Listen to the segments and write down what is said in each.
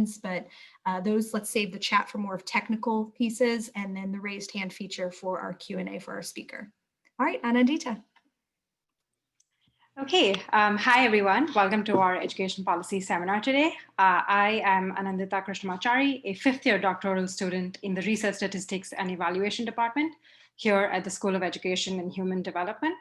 but those, let's save the chat for more of technical pieces, and then the raised hand feature for our Q&A for our speaker. All right, Anandita. Okay, hi everyone. Welcome to our education policy seminar today. I am Anandita Krishnamachari, a fifth-year doctoral student in the Research Statistics and Evaluation Department here at the School of Education and Human Development.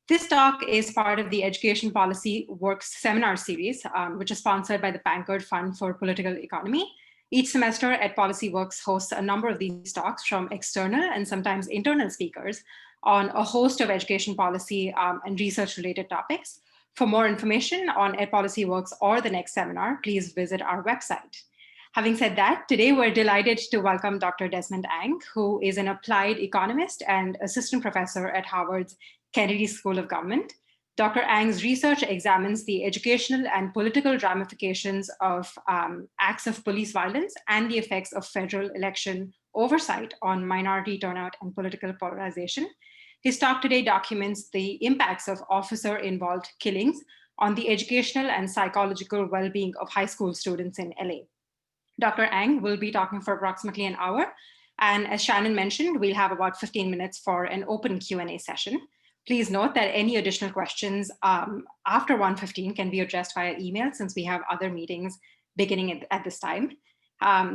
This talk is part of the Education Policy Works seminar series, which is sponsored by the Pankard Fund for Political Economy. Each semester at Policy Works hosts a number of these talks from external and sometimes internal speakers on a host of education policy and research-related topics. For more information on Ed Policy Works or the next seminar, please visit our website. Having said that, today we're delighted to welcome Dr. Desmond Ang, who is an applied economist and assistant professor at Harvard's Kennedy School of Government. Dr. Ang's research examines the educational and political ramifications of acts of police violence and the effects of federal election oversight on minority turnout and political polarization. His talk today documents the impacts of officer-involved killings on the educational and psychological well-being of high school students in LA. Dr. Ang will be talking for approximately an hour. And as Shannon mentioned, we'll have about 15 minutes for an open Q&A session. Please note that any additional questions after 1:15 can be addressed via email, since we have other meetings beginning at this time.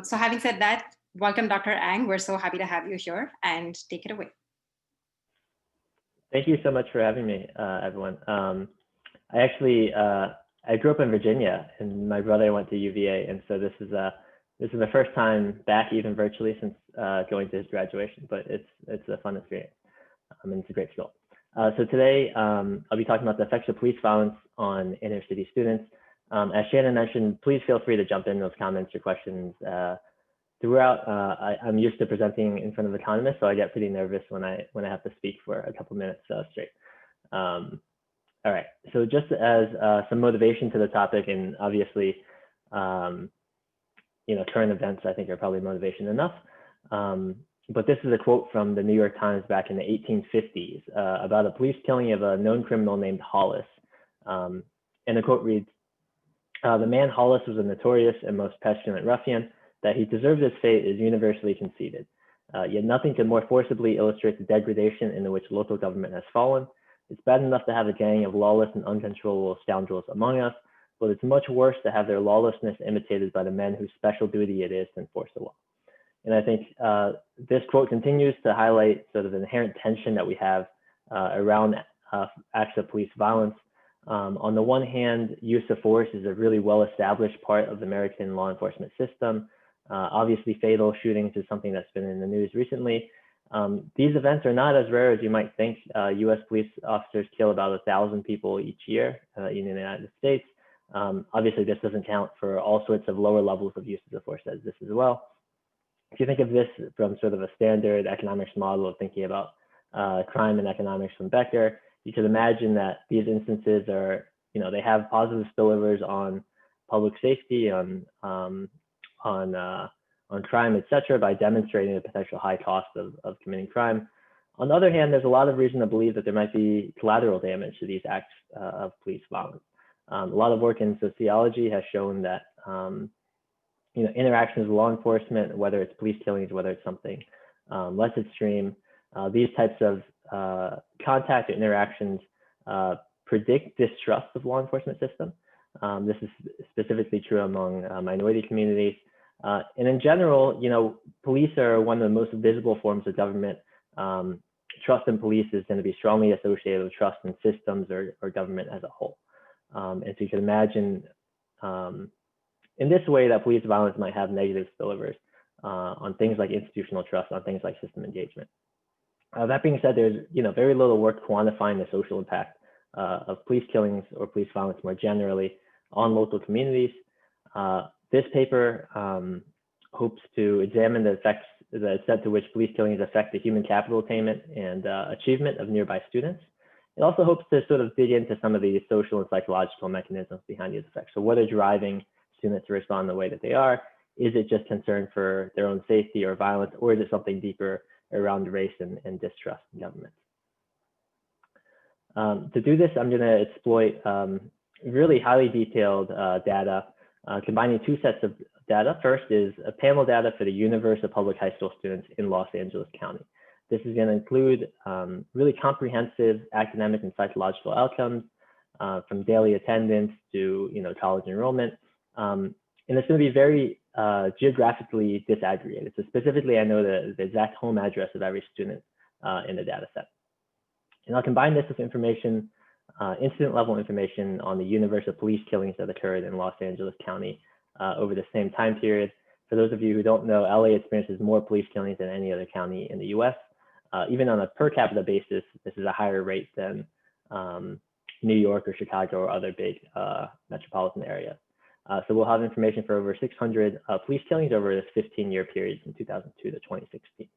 So having said that, welcome, Dr. Ang. We're so happy to have you here, and take it away. Thank you so much for having me, everyone. I grew up in Virginia, and my brother went to UVA, and so this is the first time back, even virtually, since going to his graduation. But it's a fun experience, and it's a great school. So today, I'll be talking about the effects of police violence on inner city students. As Shannon mentioned, please feel free to jump in those comments or questions throughout. I'm used to presenting in front of economists, so I get pretty nervous when I have to speak for a couple minutes straight. All right, so just as some motivation to the topic, and obviously, current events I think are probably motivation enough. But this is a quote from the New York Times back in the 1850s about a police killing of a known criminal named Hollis. And the quote reads, "The man Hollis was a notorious and most pestilent ruffian. That he deserved his fate is universally conceded. Yet nothing could more forcibly illustrate the degradation into which local government has fallen. It's bad enough to have a gang of lawless and uncontrollable scoundrels among us, but it's much worse to have their lawlessness imitated by the men whose special duty it is to enforce the law." And I think this quote continues to highlight sort of the inherent tension that we have around acts of police violence. On the one hand, use of force is a really well-established part of the American law enforcement system. Obviously, fatal shootings is something that's been in the news recently. These events are not as rare as you might think. US police officers kill about 1,000 people each year in the United States. Obviously, this doesn't count for all sorts of lower levels of uses of force as this as well. If you think of this from sort of a standard economics model of thinking about crime and economics from Becker, you could imagine that these instances are, they have positive spillovers on public safety, on crime, et cetera, by demonstrating the potential high cost of committing crime. On the other hand, there's a lot of reason to believe that there might be collateral damage to these acts of police violence. A lot of work in sociology has shown that interactions with law enforcement, whether it's police killings, whether it's something less extreme, these types of contact or interactions predict distrust of law enforcement system. This is specifically true among minority communities. And in general, police are one of the most visible forms of government. Trust in police is going to be strongly associated with trust in systems or government as a whole. And so you can imagine in this way that police violence might have negative spillovers on things like institutional trust, on things like system engagement. That being said, there's very little work quantifying the social impact of police killings or police violence more generally on local communities. This paper hopes to examine the extent to which police killings affect the human capital attainment and achievement of nearby students. It also hopes to sort of dig into some of the social and psychological mechanisms behind these effects. So what are driving students to respond the way that they are? Is it just concern for their own safety or violence, or is it something deeper around race and distrust in government? To do this, I'm going to exploit really highly detailed data, combining two sets of data. First is a panel data for the universe of public high school students in Los Angeles County. This is going to include really comprehensive academic and psychological outcomes from daily attendance to college enrollment. And it's going to be very geographically disaggregated. So specifically, I know the exact home address of every student in the data set. And I'll combine this with information, incident level information on the universe of police killings that occurred in Los Angeles County over the same time period. For those of you who don't know, LA experiences more police killings than any other county in the US. Even on a per capita basis, this is a higher rate than New York or Chicago or other big metropolitan areas. So we'll have information for over 600 police killings over this 15-year period from 2002 to 2016.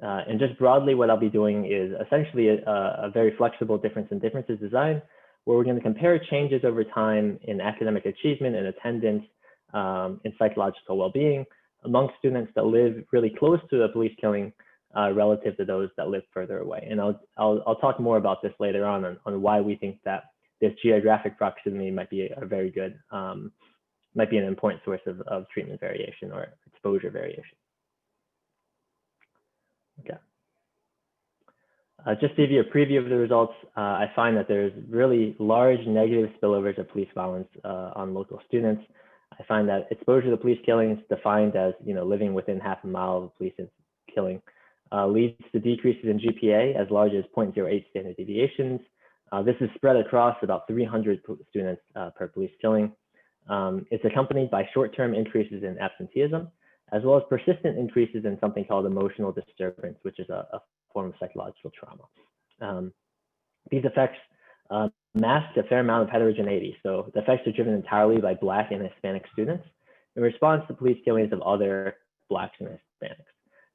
And just broadly, what I'll be doing is essentially a very flexible difference in differences design, where we're going to compare changes over time in academic achievement and attendance and psychological well-being among students that live really close to a police killing relative to those that live further away. And I'll talk more about this later on why we think that this geographic proximity might be a very good, might be an important source of treatment variation or exposure variation. Okay. Just to give you a preview of the results, I find that there's really large negative spillovers of police violence on local students. I find that exposure to police killings, defined as living within half a mile of a police killing, leads to decreases in GPA as large as 0.08 standard deviations. This is spread across about 300 students per police killing. It's accompanied by short-term increases in absenteeism, as well as persistent increases in something called emotional disturbance, which is a form of psychological trauma. These effects mask a fair amount of heterogeneity. So the effects are driven entirely by Black and Hispanic students in response to police killings of other Blacks and Hispanics.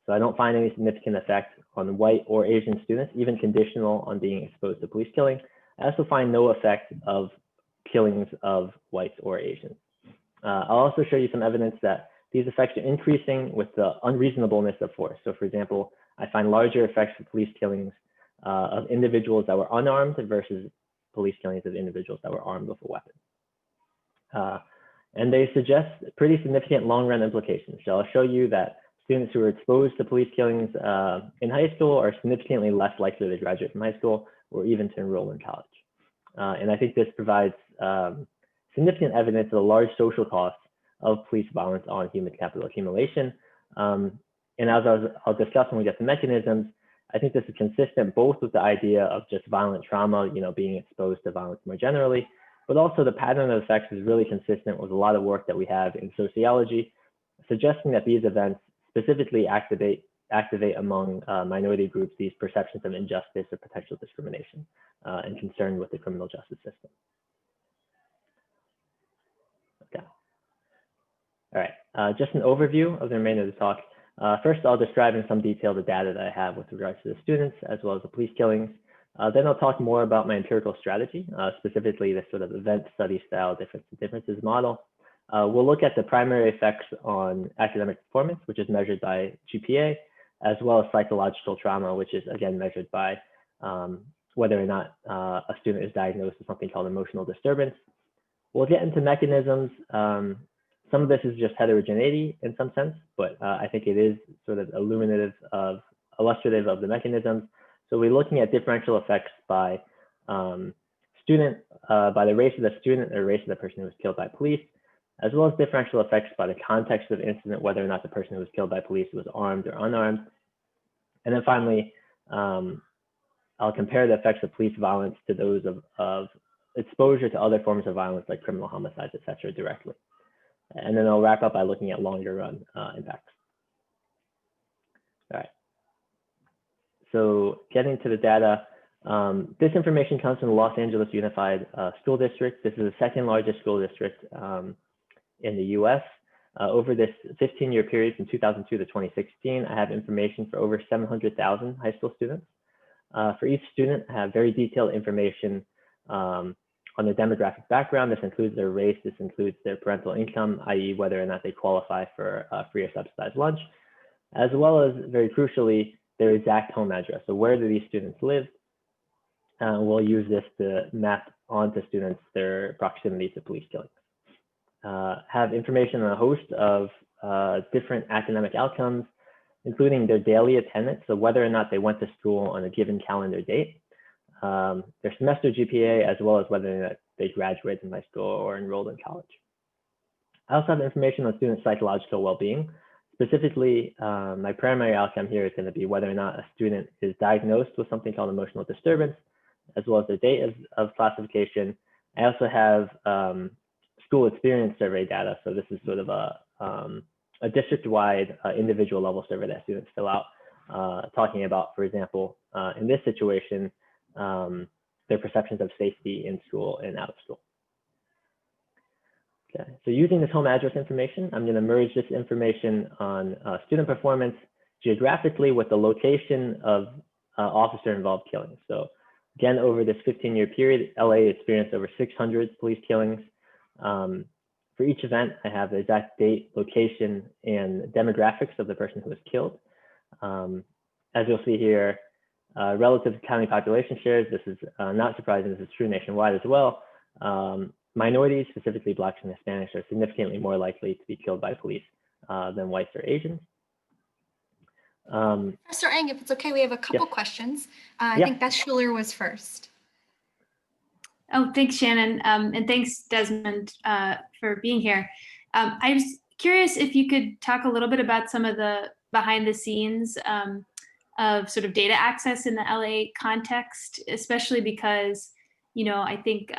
So I don't find any significant effect on white or Asian students, even conditional on being exposed to police killing. I also find no effect of killings of whites or Asians. I'll also show you some evidence that these effects are increasing with the unreasonableness of force. So for example, I find larger effects of police killings of individuals that were unarmed versus police killings of individuals that were armed with a weapon. And they suggest pretty significant long-run implications. So I'll show you that students who are exposed to police killings in high school are significantly less likely to graduate from high school or even to enroll in college. And I think this provides significant evidence of the large social costs of police violence on human capital accumulation. And as I'll discuss when we get to mechanisms, I think this is consistent both with the idea of just violent trauma, being exposed to violence more generally, but also the pattern of effects is really consistent with a lot of work that we have in sociology, suggesting that these events specifically activate among minority groups these perceptions of injustice or potential discrimination and concern with the criminal justice system. Okay. All right, just an overview of the remainder of the talk. First, I'll describe in some detail the data that I have with regards to the students as well as the police killings. Then I'll talk more about my empirical strategy, specifically the sort of event study style differences model. We'll look at the primary effects on academic performance, which is measured by GPA, as well as psychological trauma, which is again measured by whether or not a student is diagnosed with something called emotional disturbance. We'll get into mechanisms. Some of this is just heterogeneity in some sense, but I think it is sort of illustrative of the mechanisms. So we're looking at differential effects by by the race of the student or race of the person who was killed by police, as well as differential effects by the context of the incident, whether or not the person who was killed by police was armed or unarmed. And then finally, I'll compare the effects of police violence to those of exposure to other forms of violence like criminal homicides, et cetera, directly. And then I'll wrap up by looking at longer run impacts. All right. So getting to the data, this information comes from the Los Angeles Unified School District. This is the second largest school district in the US. Over this 15-year period from 2002 to 2016, I have information for over 700,000 high school students. For each student, I have very detailed information on their demographic background. This includes their race, this includes their parental income, i.e. whether or not they qualify for free or subsidized lunch, as well as, very crucially, their exact home address. So where do these students live? We'll use this to map onto students their proximity to police killings. have information on a host of different academic outcomes, including their daily attendance, so whether or not they went to school on a given calendar date, their semester GPA, as well as whether or not they graduated from high school or enrolled in college. I also have information on student psychological well-being. Specifically, my primary outcome here is going to be whether or not a student is diagnosed with something called emotional disturbance, as well as the date of classification. I also have school experience survey data. So this is sort of a district-wide individual level survey that students fill out, talking about, for example, in this situation, their perceptions of safety in school and out of school. Okay, so using this home address information, I'm going to merge this information on student performance geographically with the location of officer-involved killings. So again, over this 15-year period, LA experienced over 600 police killings. For each event, I have the exact date, location, and demographics of the person who was killed. As you'll see here, relative to county population shares, this is not surprising, this is true nationwide as well. Minorities, specifically Blacks and Hispanics, are significantly more likely to be killed by police than whites or Asians. Professor Ang, if it's okay, we have a couple questions. I think Beth Schuler was first. Oh, thanks, Shannon. And thanks, Desmond, for being here. I was curious if you could talk a little bit about some of the behind the scenes of sort of data access in the LA context, especially because, you know, I think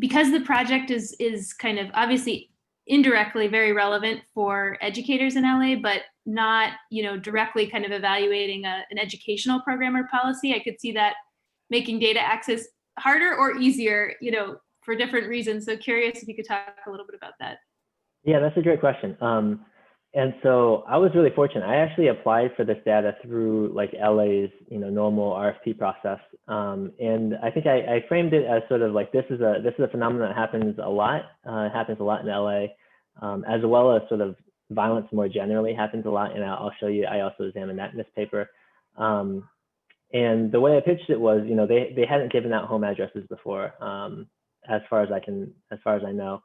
because the project is kind of obviously indirectly very relevant for educators in LA, but not, you know, directly kind of evaluating an educational program or policy. I could see that making data access harder or easier, you know, for different reasons. So curious if you could talk a little bit about that. Yeah, that's a great question. And so I was really fortunate. I actually applied for this data through like LA's, you know, normal RFP process. And I think I framed it as sort of like, this is a phenomenon that happens a lot. It happens a lot in LA, as well as sort of violence more generally happens a lot. And I'll show you, I also examined that in this paper. And the way I pitched it was, you know, they hadn't given out home addresses before, as far as I know.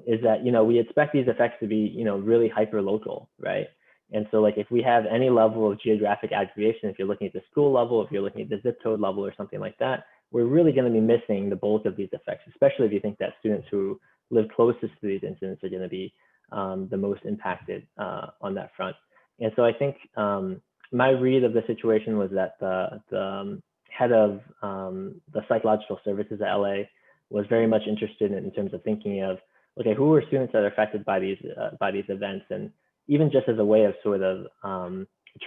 Is that, you know, we expect these effects to be, you know, really hyper local, right? And so like, if we have any level of geographic aggregation, if you're looking at the school level, if you're looking at the zip code level or something like that, we're really going to be missing the bulk of these effects, especially if you think that students who live closest to these incidents are going to be the most impacted on that front. And so I think my read of the situation was that the head of the psychological services at LA was very much interested in terms of thinking of, okay, who are students that are affected by these events, and even just as a way of sort of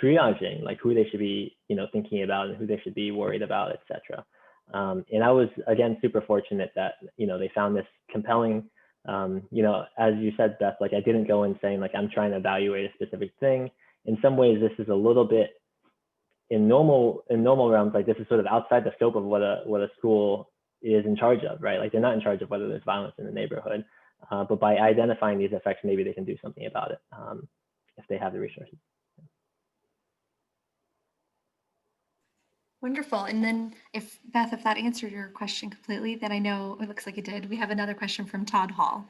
triaging, like who they should be, you know, thinking about and who they should be worried about, et cetera. And I was, again, super fortunate that, you know, they found this compelling, you know, as you said, Beth, like I didn't go in saying like, I'm trying to evaluate a specific thing. In some ways, this is a little bit in normal realms, like this is sort of outside the scope of what a school is in charge of, right? Like they're not in charge of whether there's violence in the neighborhood, but by identifying these effects, maybe they can do something about it if they have the resources. Wonderful. And then if Beth, if that answered your question completely, then I know it looks like it did. We have another question from Todd Hall.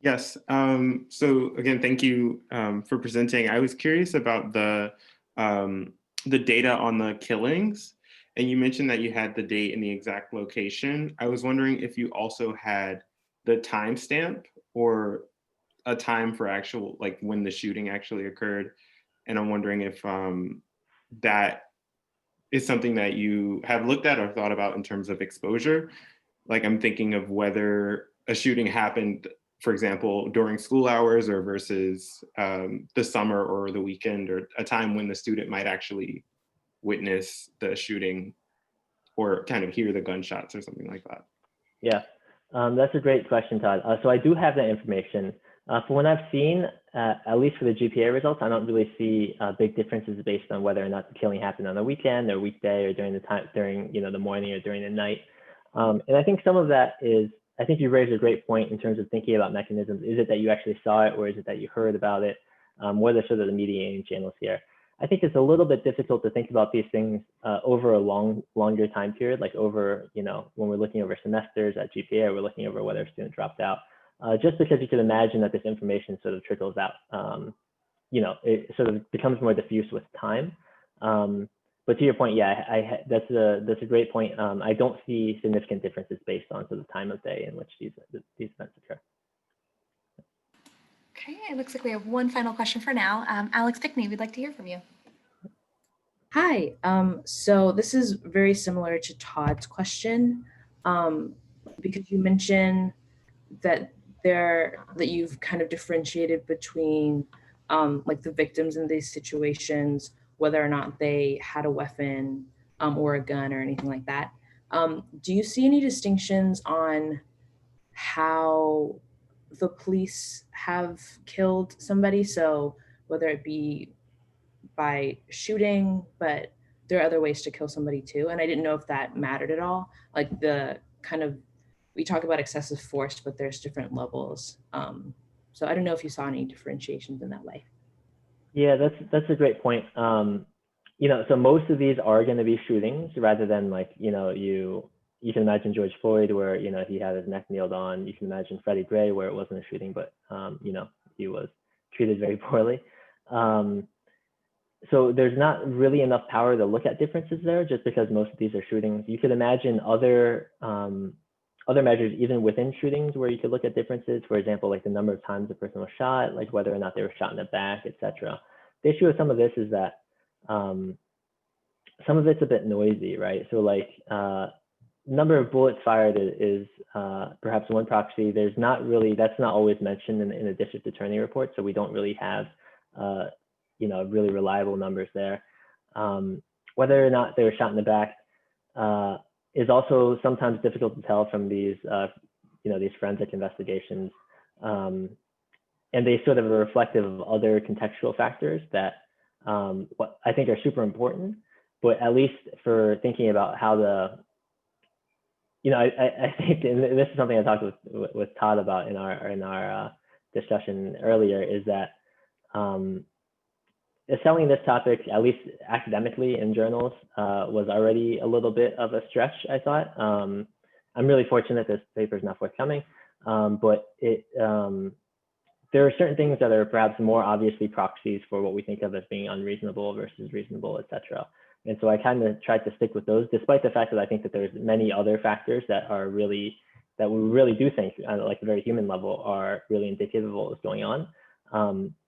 Yes. So again, thank you for presenting. I was curious about the data on the killings, and you mentioned that you had the date and the exact location. I was wondering if you also had the timestamp or a time for actual, like when the shooting actually occurred. And I'm wondering if that is something that you have looked at or thought about in terms of exposure. Like I'm thinking of whether a shooting happened, for example, during school hours or versus the summer or the weekend, or a time when the student might actually witness the shooting or kind of hear the gunshots or something like that. Yeah, that's a great question, Todd. So I do have that information. For what I've seen, at least for the GPA results, I don't really see big differences based on whether or not the killing happened on a weekend or weekday or during you know, the morning or during the night. And I think some of that is, I think you raised a great point in terms of thinking about mechanisms. Is it that you actually saw it, or is it that you heard about it? What are sort of the mediating channels here? I think it's a little bit difficult to think about these things over a longer time period, like over, when we're looking over semesters at GPA, or we're looking over whether a student dropped out, just because you can imagine that this information sort of trickles out. It sort of becomes more diffuse with time. But to your point, yeah, that's a great point. I don't see significant differences based on sort of time of day in which these events occur. Okay, it looks like we have one final question for now. Alex Pickney, we'd like to hear from you. Hi, so this is very similar to Todd's question, because you mentioned that you've kind of differentiated between like the victims in these situations, whether or not they had a weapon or a gun or anything like that. Do you see any distinctions on how the police have killed somebody? So whether it be by shooting, but there are other ways to kill somebody too. And I didn't know if that mattered at all. Like we talk about excessive force, but there's different levels. So I don't know if you saw any differentiations in that way. Yeah, that's a great point. So most of these are going to be shootings rather than like, you can imagine George Floyd where, he had his neck kneeled on. You can imagine Freddie Gray where it wasn't a shooting, but, he was treated very poorly. So there's not really enough power to look at differences there just because most of these are shootings. You could imagine other measures even within shootings where you could look at differences, for example, like the number of times a person was shot, like whether or not they were shot in the back, etc. The issue with some of this is that some of it's a bit noisy, right? So like number of bullets fired is perhaps one proxy. That's not always mentioned in the district attorney report. So we don't really have really reliable numbers there. Whether or not they were shot in the back is also sometimes difficult to tell from these forensic investigations. And they sort of are reflective of other contextual factors that what I think are super important, but at least for thinking about how I think, and this is something I talked with Todd about in our discussion earlier, is that selling this topic, at least academically in journals, was already a little bit of a stretch, I thought. I'm really fortunate this paper is not forthcoming, but there are certain things that are perhaps more obviously proxies for what we think of as being unreasonable versus reasonable, et cetera. And so I kind of tried to stick with those, despite the fact that I think that there's many other factors that we really do think, like a very human level, are really indicative of what was going on.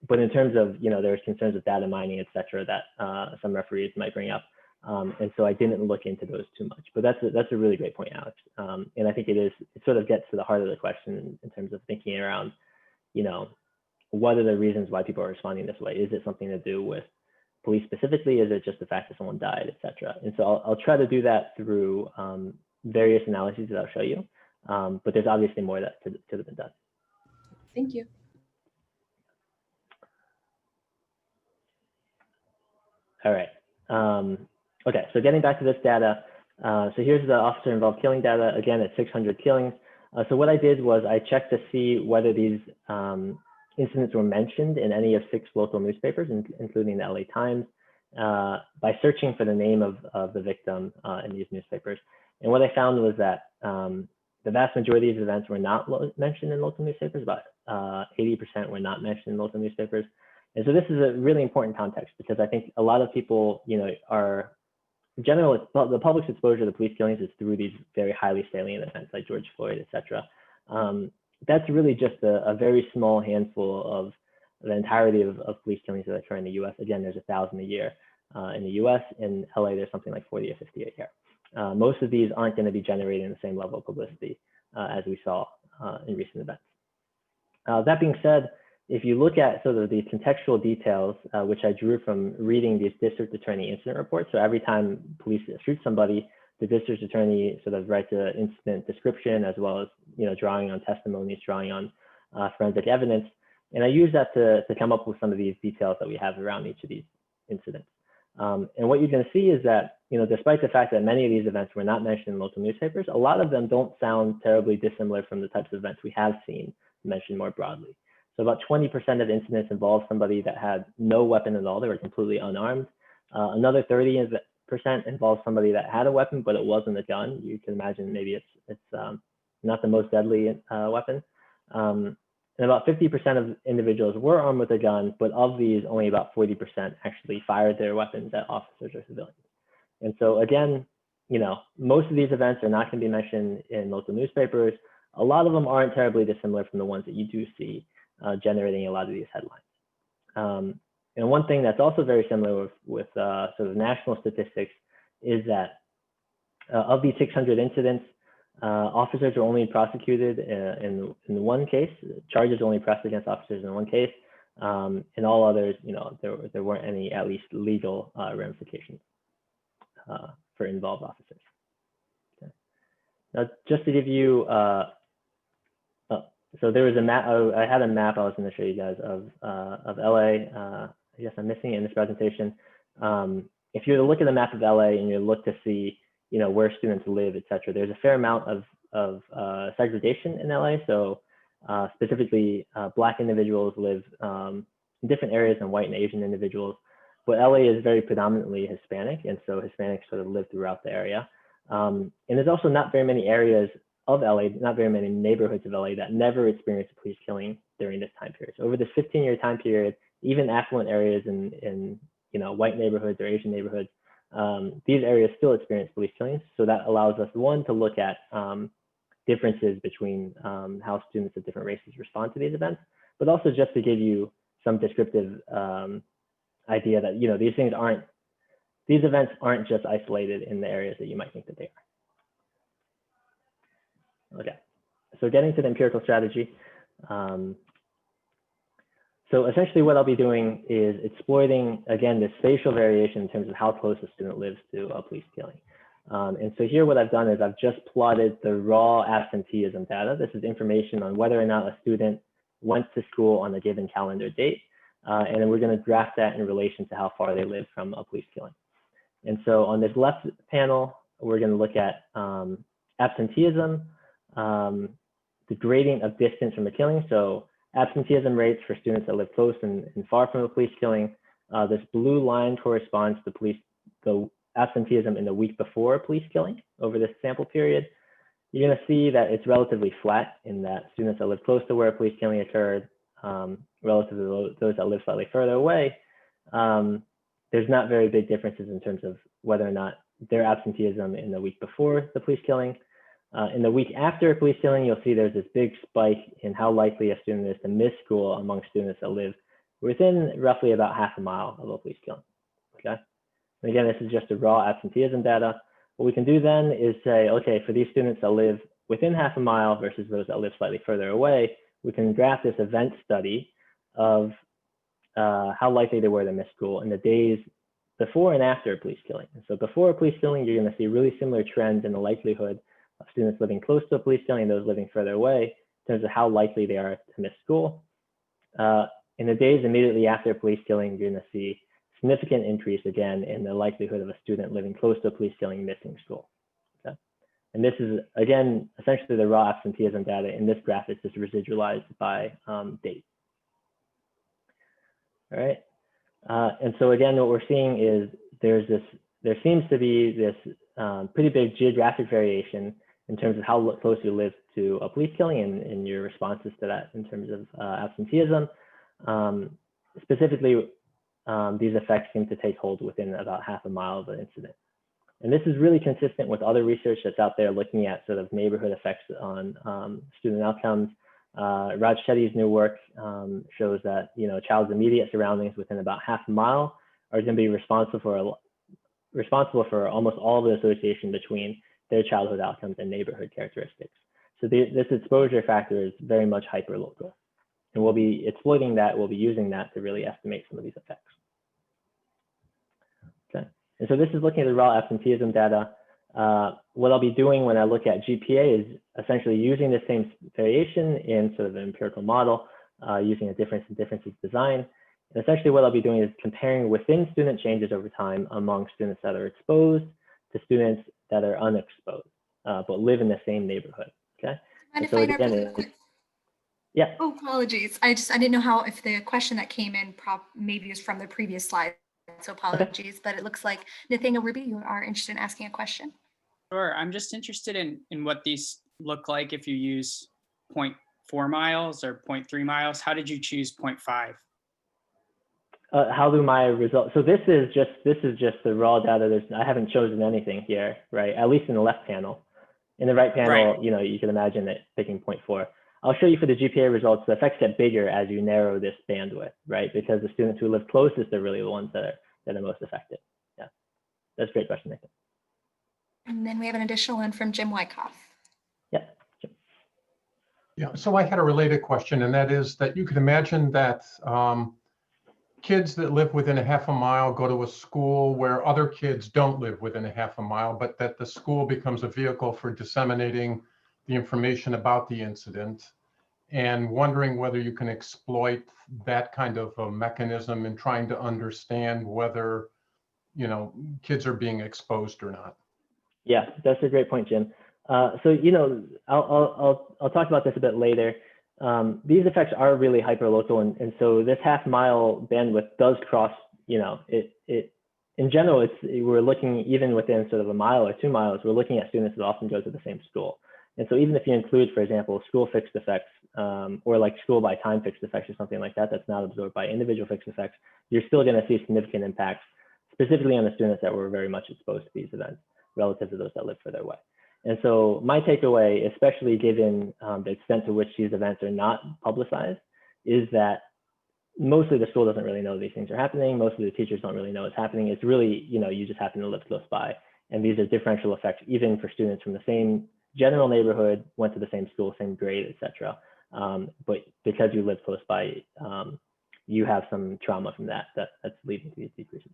But in terms of, there's concerns with data mining, et cetera, that some referees might bring up. And so I didn't look into those too much, but that's a really great point, Alex. And I think it sort of gets to the heart of the question in terms of thinking around, what are the reasons why people are responding this way? Is it something to do with police specifically? Is it just the fact that someone died, et cetera? And so I'll try to do that through various analyses that I'll show you. But there's obviously more that could have been done. Thank you. All right. Okay, so getting back to this data. So here's the officer-involved killing data. Again, it's 600 killings. So what I did was I checked to see whether these incidents were mentioned in any of 6 local newspapers, including the LA Times, by searching for the name of the victim in these newspapers. And what I found was that the vast majority of these events were not mentioned in local newspapers. About 80% were not mentioned in local newspapers. And so this is a really important context because I think a lot of people, are generally, the public's exposure to police killings is through these very highly salient events like George Floyd, et cetera. That's really just a very small handful of the entirety of police killings that occur in the US. Again, there's 1,000 a year in the US. In LA, there's something like 40 or 50 a year. Most of these aren't going to be generating the same level of publicity as we saw in recent events. That being said, if you look at sort of the contextual details, which I drew from reading these district attorney incident reports, so every time police shoot somebody, the district attorney sort of writes an incident description as well as drawing on testimonies, drawing on forensic evidence, and I use that to come up with some of these details that we have around each of these incidents. And what you're going to see is that despite the fact that many of these events were not mentioned in local newspapers, a lot of them don't sound terribly dissimilar from the types of events we have seen mentioned more broadly. So about 20% of incidents involved somebody that had no weapon at all; they were completely unarmed. Another 30% involves somebody that had a weapon, but it wasn't a gun. You can imagine maybe it's not the most deadly weapon. And about 50% of individuals were armed with a gun, but of these, only about 40% actually fired their weapons at officers or civilians. And so again, you know, most of these events are not going to be mentioned in local newspapers. A lot of them aren't terribly dissimilar from the ones that you do see generating a lot of these headlines. And one thing that's also very similar with sort of national statistics is that of these 600 incidents, officers are only prosecuted in one case. Charges only pressed against officers in one case. In all others, you know, there weren't any at least legal ramifications for involved officers. Okay. Now, just to give you, so there was a map. I had a map I was going to show you guys of LA. I guess I'm missing it in this presentation. If you were to look at the map of LA and you look to see, you know, where students live, et cetera, there's a fair amount of segregation in LA. So specifically, Black individuals live in different areas than white and Asian individuals. But LA is very predominantly Hispanic, and so Hispanics sort of live throughout the area. And there's also not very many areas of LA, not very many neighborhoods of LA that never experienced a police killing during this time period. So over this 15-year time period, even affluent areas in you know, white neighborhoods or Asian neighborhoods, these areas still experience police killings. So that allows us, one, to look at differences between how students of different races respond to these events, but also just to give you some descriptive idea that, you know, these events aren't just isolated in the areas that you might think that they are. Okay, so getting to the empirical strategy. So essentially what I'll be doing is exploiting, again, this spatial variation in terms of how close a student lives to a police killing. And so here what I've done is I've just plotted the raw absenteeism data. This is information on whether or not a student went to school on a given calendar date. And then we're going to graph that in relation to how far they live from a police killing. And so on this left panel, we're going to look at absenteeism, the gradient of distance from a killing. So absenteeism rates for students that live close and far from a police killing. This blue line corresponds to the absenteeism in the week before a police killing over this sample period. You're going to see that it's relatively flat in that students that live close to where a police killing occurred, relative to those that live slightly further away, there's not very big differences in terms of whether or not their absenteeism in the week before the police killing. In the week after a police killing, you'll see there's this big spike in how likely a student is to miss school among students that live within roughly about half a mile of a police killing. Okay. And again, this is just a raw absenteeism data. What we can do then is say, okay, for these students that live within half a mile versus those that live slightly further away, we can graph this event study of how likely they were to miss school in the days before and after a police killing. And so before a police killing, you're going to see really similar trends in the likelihood of students living close to a police killing and those living further away in terms of how likely they are to miss school. In the days immediately after a police killing, you're going to see significant increase again in the likelihood of a student living close to a police killing missing school. Okay? And this is, again, essentially the raw absenteeism data. In this graph, it's just residualized by date. All right. And so again, what we're seeing is there seems to be this pretty big geographic variation in terms of how close you live to a police killing and your responses to that in terms of absenteeism. Specifically, these effects seem to take hold within about half a mile of an incident. And this is really consistent with other research that's out there looking at sort of neighborhood effects on student outcomes. Raj Shetty's new work shows that, you know, a child's immediate surroundings within about half a mile are going to be responsible for almost all of the association between their childhood outcomes and neighborhood characteristics. So this exposure factor is very much hyperlocal. And we'll be exploiting that, we'll be using that to really estimate some of these effects. Okay, and so this is looking at the raw absenteeism data. What I'll be doing when I look at GPA is essentially using the same variation in sort of an empirical model, using a differences design. And essentially what I'll be doing is comparing within student changes over time among students that are exposed to students that are unexposed, but live in the same neighborhood, okay? And so again, yeah. Oh, apologies. I didn't know if the question that came in maybe is from the previous slide. so apologies, but it looks like Nathaniel Ruby, you are interested in asking a question. Sure. I'm just interested in what these look like if you use 0.4 miles or 0.3 miles. How did you choose 0.5? How do my results? So this is just the raw data. I haven't chosen anything here, right? At least in the left panel. In the right panel, Right. you know, you can imagine it picking 0.4. I'll show you for the GPA results. The effects get bigger as you narrow this bandwidth, right? Because the students who live closest are really the ones that are most affected. Yeah, that's a great question, Nathan. And then we have an additional one from Jim Wyckoff. Yeah. Yeah, so I had a related question, and that is that you could imagine that kids that live within a half a mile go to a school where other kids don't live within a half a mile, but that the school becomes a vehicle for disseminating the information about the incident, and wondering whether you can exploit that kind of a mechanism in trying to understand whether, you know, kids are being exposed or not. Yeah, that's a great point, Jim. So, you know, I'll talk about this a bit later. These effects are really hyperlocal, and so this half-mile bandwidth does cross. You know, it in general, we're looking even within sort of a mile or 2 miles. We're looking at students that often go to the same school, and so even if you include, for example, school fixed effects or like school by time fixed effects or something like that, that's not absorbed by individual fixed effects, you're still going to see significant impacts, specifically on the students that were very much exposed to these events relative to those that live further away. And so my takeaway, especially given the extent to which these events are not publicized, is that mostly the school doesn't really know these things are happening. Most of the teachers don't really know it's happening. It's really, you know, you just happen to live close by. And these are differential effects, even for students from the same general neighborhood, went to the same school, same grade, et cetera. But because you live close by, you have some trauma from that's leading to these decreases.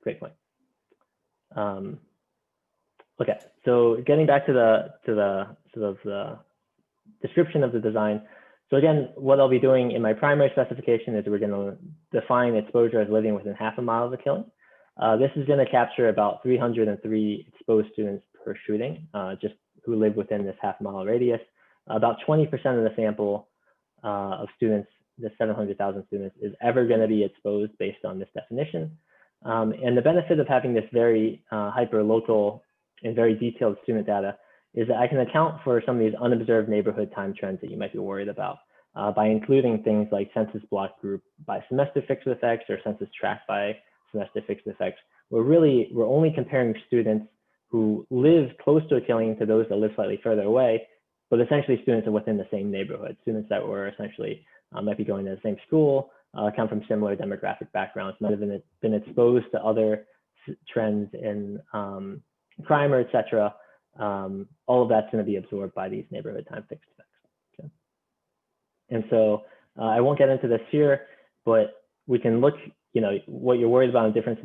Great point. Okay, so getting back to the sort of the description of the design. So again, what I'll be doing in my primary specification is we're going to define exposure as living within half a mile of a killing. This is going to capture about 303 exposed students per shooting, just who live within this half-mile radius. About 20% of the sample of students, the 700,000 students, is ever going to be exposed based on this definition. And the benefit of having this very hyper-local and very detailed student data is that I can account for some of these unobserved neighborhood time trends that you might be worried about by including things like census block group by semester fixed effects or census tract by semester fixed effects. We're only comparing students who live close to a killing to those that live slightly further away, but essentially students are within the same neighborhood, students that were essentially might be going to the same school, come from similar demographic backgrounds, might have been exposed to other trends in crime or et cetera. All of that's going to be absorbed by these neighborhood time fixed effects. Okay. And so I won't get into this here, but we can look, you know, what you're worried about in difference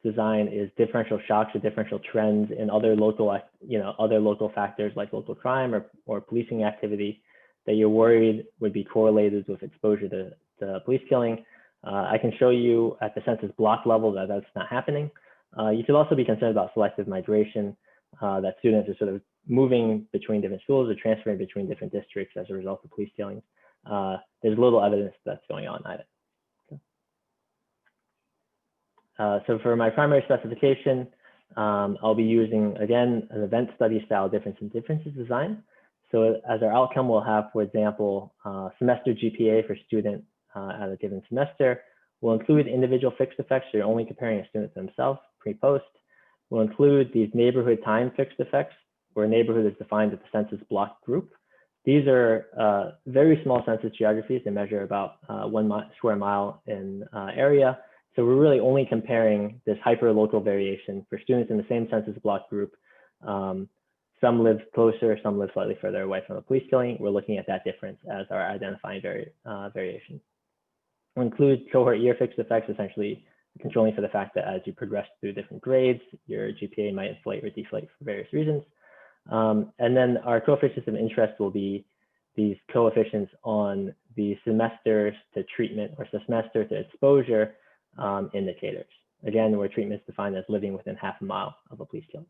design is differential shocks or differential trends in other local, you know, other local factors like local crime or policing activity that you're worried would be correlated with exposure to police killing. I can show you at the census block level that that's not happening. You could also be concerned about selective migration, that students are sort of moving between different schools or transferring between different districts as a result of police killings. There's little evidence that's going on either. So for my primary specification, I'll be using, again, an event study style difference in differences design. So as our outcome, we'll have, for example, semester GPA for student at a given semester. We'll include individual fixed effects, so you're only comparing a student to themselves, pre-post. We'll include these neighborhood time fixed effects, where a neighborhood is defined as the census block group. These are very small census geographies. They measure about 1 square mile in area. So we're really only comparing this hyper-local variation for students in the same census block group. Some live closer, some live slightly further away from a police killing. We're looking at that difference as our identifying variation. We'll include cohort year fixed effects, essentially controlling for the fact that as you progress through different grades, your GPA might inflate or deflate for various reasons. And then our coefficients of interest will be these coefficients on the semesters to treatment or semester to exposure indicators. Again, where treatment is defined as living within half a mile of a police killing.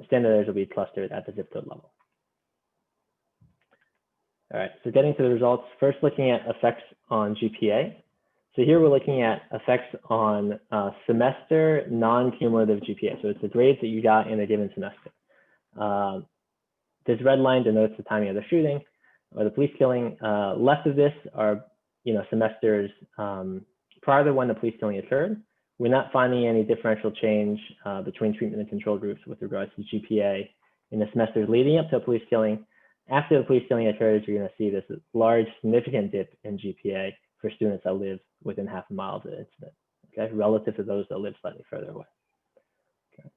Standard errors will be clustered at the zip code level. All right, so getting to the results, first looking at effects on GPA. So here we're looking at effects on semester non-cumulative GPA. So it's the grades that you got in a given semester. This red line denotes the timing of the shooting or the police killing. Left of this are, semesters prior to when the police killing occurred. We're not finding any differential change between treatment and control groups with regards to GPA in the semesters leading up to a police killing. After the police killing occurs, you're going to see this large, significant dip in GPA for students that live within half a mile of the incident, okay, relative to those that live slightly further away. Okay.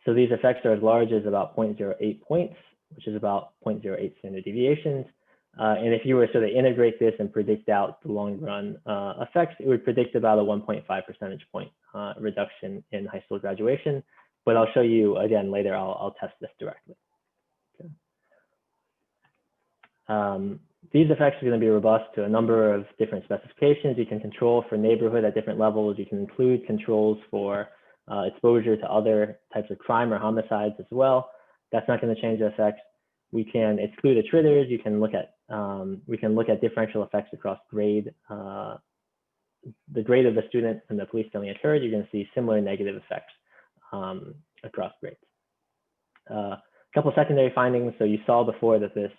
So these effects are as large as about 0.08 points, which is about 0.08 standard deviations. And if you were to sort of integrate this and predict out the long run effects, it would predict about a 1.5 percentage point reduction in high school graduation. But I'll show you again later, I'll test this directly. Okay. These effects are going to be robust to a number of different specifications. You can control for neighborhood at different levels. You can include controls for exposure to other types of crime or homicides as well. That's not going to change the effects. We can exclude attriters. You can look at we can look at differential effects across grade. The grade of the student and the police killing occurred, you're going to see similar negative effects across grades. A couple secondary findings. So you saw before that this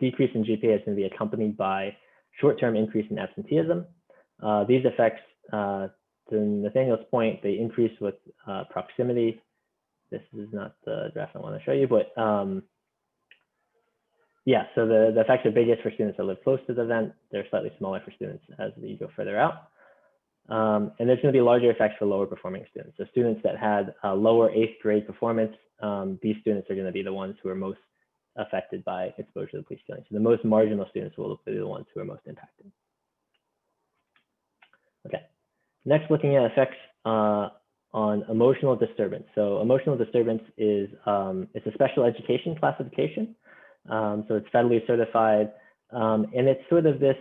decrease in GPA is going to be accompanied by short-term increase in absenteeism. These effects, to Nathaniel's point, they increase with proximity. This is not the graph I want to show you, but yeah, so the effects are biggest for students that live close to the event. They're slightly smaller for students as you go further out. And there's going to be larger effects for lower performing students. So students that had lower 8th grade performance, these students are going to be the ones who are most affected by exposure to the police killing. So the most marginal students will be the ones who are most impacted. Okay, next looking at effects on emotional disturbance. So emotional disturbance is it's a special education classification. So it's federally certified, and it's sort of this,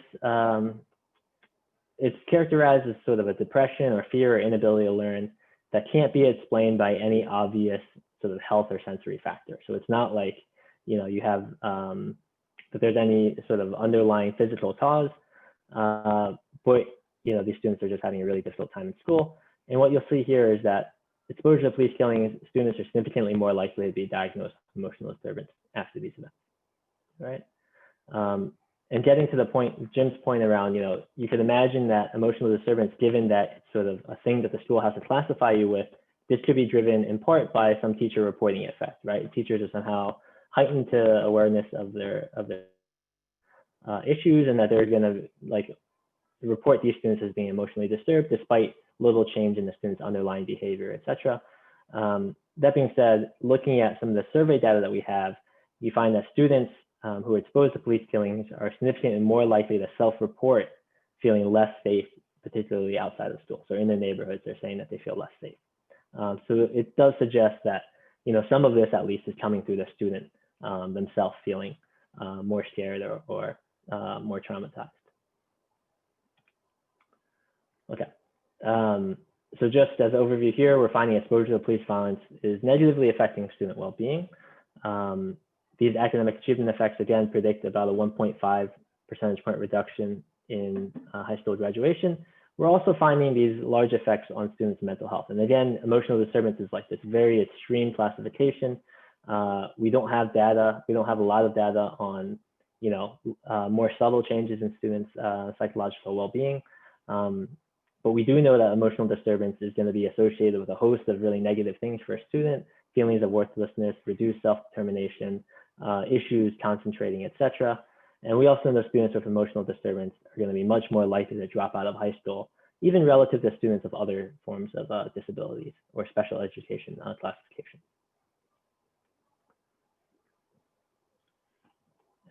it's characterized as sort of a depression or fear or inability to learn that can't be explained by any obvious sort of health or sensory factor. So it's not like, you have, that there's any sort of underlying physical cause, but, these students are just having a really difficult time in school. And what you'll see here is that exposure to police killing, students are significantly more likely to be diagnosed with emotional disturbance after these events, right? And getting to the point, Jim's point around, you could imagine that emotional disturbance, given that it's sort of a thing that the school has to classify you with, this could be driven in part by some teacher reporting effect, right? Teachers are somehow heightened to awareness of their issues, and that they're going to report these students as being emotionally disturbed despite little change in the student's underlying behavior, etc. That being said, looking at some of the survey data that we have, you find that students who are exposed to police killings are significantly more likely to self-report feeling less safe, particularly outside of school. So in their neighborhoods, they're saying that they feel less safe. So it does suggest that, some of this at least is coming through the student themselves feeling more scared or more traumatized. Okay. So just as overview here, we're finding exposure to police violence is negatively affecting student well-being. These academic achievement effects, again, predict about a 1.5 percentage point reduction in high school graduation. We're also finding these large effects on students' mental health. And again, emotional disturbance is like this very extreme classification. We don't have data. We don't have a lot of data on, more subtle changes in students' psychological well-being. But we do know that emotional disturbance is going to be associated with a host of really negative things for a student: feelings of worthlessness, reduced self-determination, issues concentrating, etc. And we also know students with emotional disturbance are going to be much more likely to drop out of high school, even relative to students of other forms of disabilities or special education classification.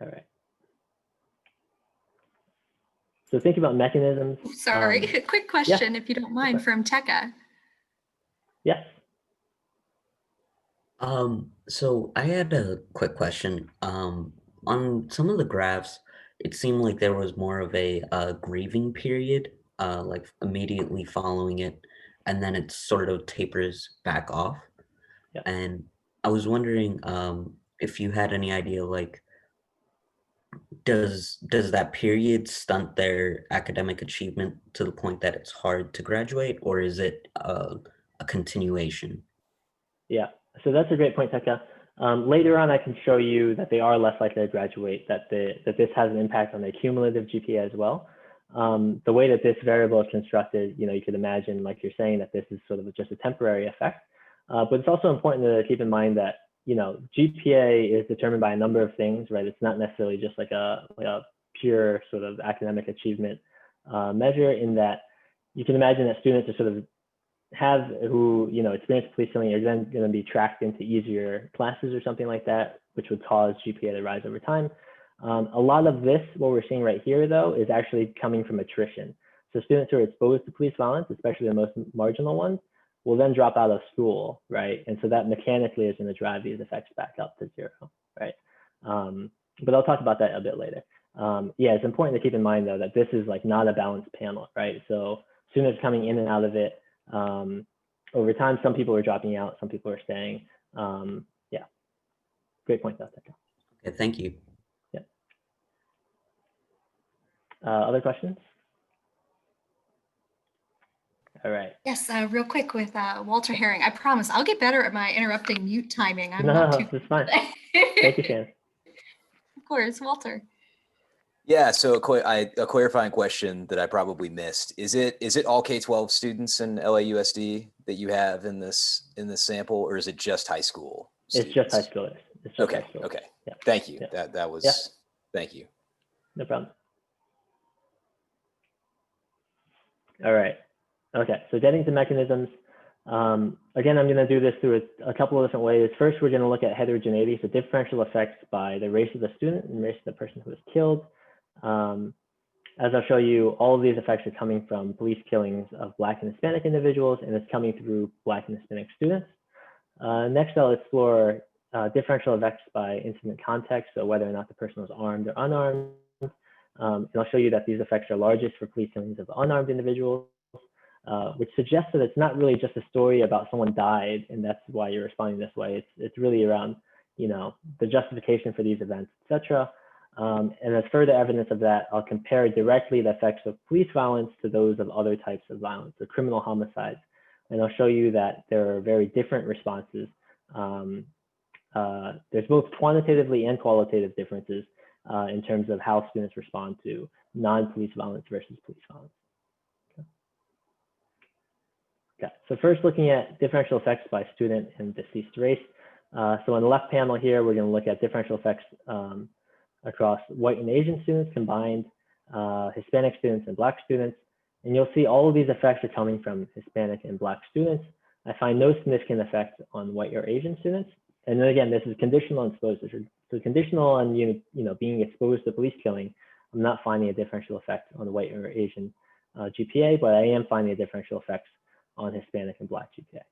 All right. So think about mechanisms. Sorry, a quick question, if you don't mind, from Tekka. Yes. So I had a quick question. On some of the graphs, it seemed like there was more of a grieving period, like immediately following it, and then it sort of tapers back off. Yeah. And I was wondering if you had any idea, like, does that period stunt their academic achievement to the point that it's hard to graduate, or is it a continuation? Yeah, so that's a great point, Tekka. Later on, I can show you that they are less likely to graduate, that this has an impact on their cumulative GPA as well. The way that this variable is constructed, you could imagine, like you're saying, that this is sort of just a temporary effect. But it's also important to keep in mind that, GPA is determined by a number of things, right? It's not necessarily just like a pure sort of academic achievement measure, in that you can imagine that students are sort of who experience police killing are then going to be tracked into easier classes or something like that, which would cause GPA to rise over time. A lot of this, what we're seeing right here, though, is actually coming from attrition. So students who are exposed to police violence, especially the most marginal ones, will then drop out of school, right? And so that mechanically is going to drive these effects back up to 0, right? But I'll talk about that a bit later. Yeah, it's important to keep in mind, though, that this is like not a balanced panel, right? So students coming in and out of it, over time, some people are dropping out, some people are staying. Yeah, great point, though. Okay, thank you. Yeah. Other questions? All right. Yes, real quick with Walter Herring. I promise I'll get better at my interrupting mute timing. I'm No, not too. it's fine. Thank you, Shannon. Of course, Walter. Yeah, so a clarifying question that I probably missed. Is it all K-12 students in LAUSD that you have in this sample, or is it just high school students? It's just high schoolers. It's just Okay, high schoolers. okay. Yeah. Thank you. Yeah. That was, Yeah. Thank you. No problem. All right. Okay, so getting to mechanisms. Again, I'm going to do this through a couple of different ways. First, we're going to look at heterogeneity, so differential effects by the race of the student and race of the person who was killed. As I'll show you, all of these effects are coming from police killings of Black and Hispanic individuals, and it's coming through Black and Hispanic students. Next, I'll explore differential effects by incident context, so whether or not the person was armed or unarmed. And I'll show you that these effects are largest for police killings of unarmed individuals, which suggests that it's not really just a story about someone died and that's why you're responding this way. It's really around, the justification for these events, etc. And as further evidence of that, I'll compare directly the effects of police violence to those of other types of violence, so criminal homicides. And I'll show you that there are very different responses. There's both quantitatively and qualitative differences in terms of how students respond to non-police violence versus police violence. Okay, so first looking at differential effects by student and deceased race. So on the left panel here, we're going to look at differential effects across white and Asian students combined, Hispanic students and Black students. And you'll see all of these effects are coming from Hispanic and Black students. I find no significant effect on white or Asian students. And then again, this is conditional on exposure. So conditional on being exposed to police killing, I'm not finding a differential effect on the white or Asian GPA, but I am finding a differential effects on Hispanic and Black GPA.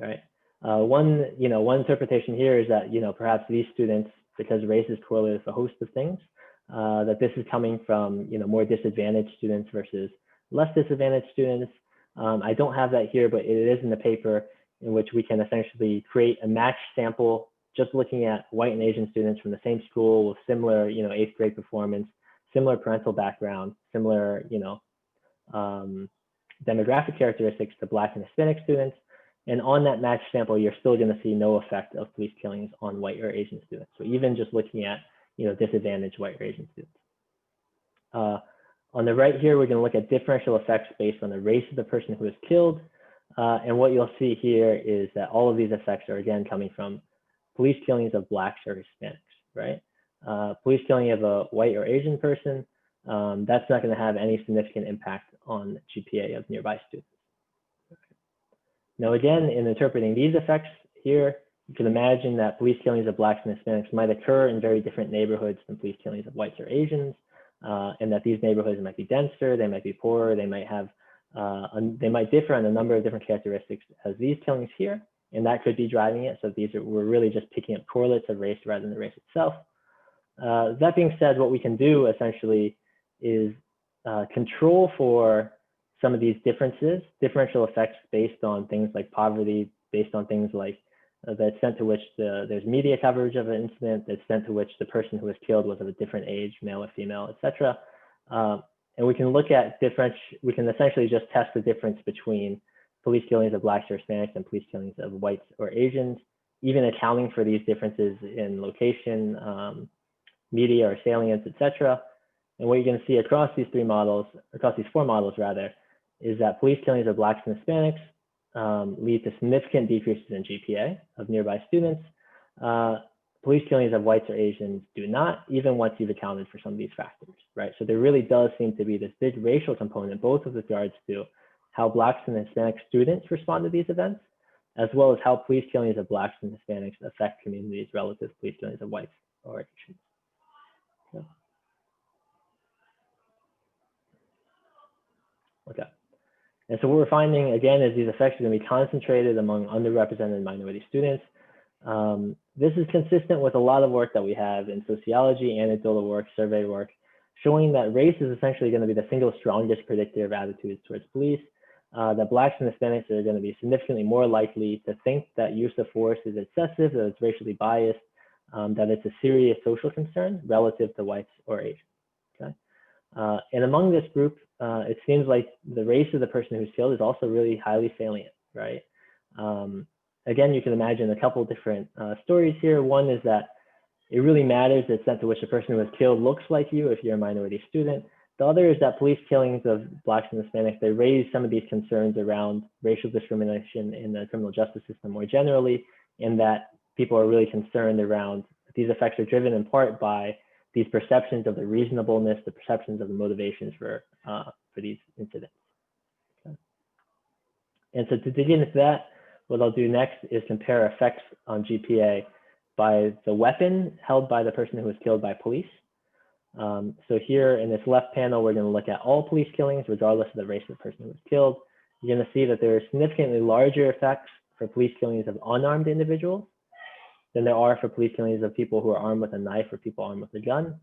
All right. One interpretation here is that perhaps these students, because race is correlated with a host of things, that this is coming from more disadvantaged students versus less disadvantaged students. I don't have that here, but it is in the paper, in which we can essentially create a matched sample just looking at white and Asian students from the same school with similar 8th grade performance, similar parental background, similar demographic characteristics to Black and Hispanic students. And on that matched sample, you're still going to see no effect of police killings on white or Asian students. So even just looking at disadvantaged white or Asian students. On the right here, we're going to look at differential effects based on the race of the person who was killed. And what you'll see here is that all of these effects are again coming from police killings of Blacks or Hispanics, right? Police killing of a white or Asian person, that's not going to have any significant impact on GPA of nearby students. Now, again, in interpreting these effects here, you can imagine that police killings of Blacks and Hispanics might occur in very different neighborhoods than police killings of whites or Asians, and that these neighborhoods might be denser, they might be poorer, they might have, they might differ on a number of different characteristics as these killings here, and that could be driving it. So we're really just picking up correlates of race rather than the race itself. That being said, what we can do essentially is control for some of these differences, differential effects based on things like poverty, based on things like the extent to which there's media coverage of an incident, the extent to which the person who was killed was of a different age, male or female, etc. And we can look at we can essentially just test the difference between police killings of Blacks or Hispanics and police killings of whites or Asians, even accounting for these differences in location, media or salience, etc. And what you're going to see across these four models rather, is that police killings of Blacks and Hispanics lead to significant decreases in GPA of nearby students. Police killings of whites or Asians do not, even once you've accounted for some of these factors, right? So there really does seem to be this big racial component, both with regards to how Blacks and Hispanic students respond to these events, as well as how police killings of Blacks and Hispanics affect communities relative to police killings of whites or Asians. So. Okay. And so what we're finding, again, is these effects are going to be concentrated among underrepresented minority students. This is consistent with a lot of work that we have in sociology, anecdotal work, survey work, showing that race is essentially going to be the single strongest predictor of attitudes towards police, that Blacks and Hispanics are going to be significantly more likely to think that use of force is excessive, that it's racially biased, that it's a serious social concern relative to whites or Asians. Okay? And among this group, it seems like the race of the person who's killed is also really highly salient, right? Again, you can imagine a couple different stories here. One is that it really matters the extent to which the person who was killed looks like you if you're a minority student. The other is that police killings of Blacks and Hispanics, they raise some of these concerns around racial discrimination in the criminal justice system more generally, and that people are really concerned around these effects are driven in part by these perceptions of the reasonableness, the perceptions of the motivations for these incidents. Okay. And so to dig into that, what I'll do next is compare effects on GPA by the weapon held by the person who was killed by police. So here in this left panel, we're going to look at all police killings, regardless of the race of the person who was killed. You're going to see that there are significantly larger effects for police killings of unarmed individuals than there are for police killings of people who are armed with a knife or people armed with a gun.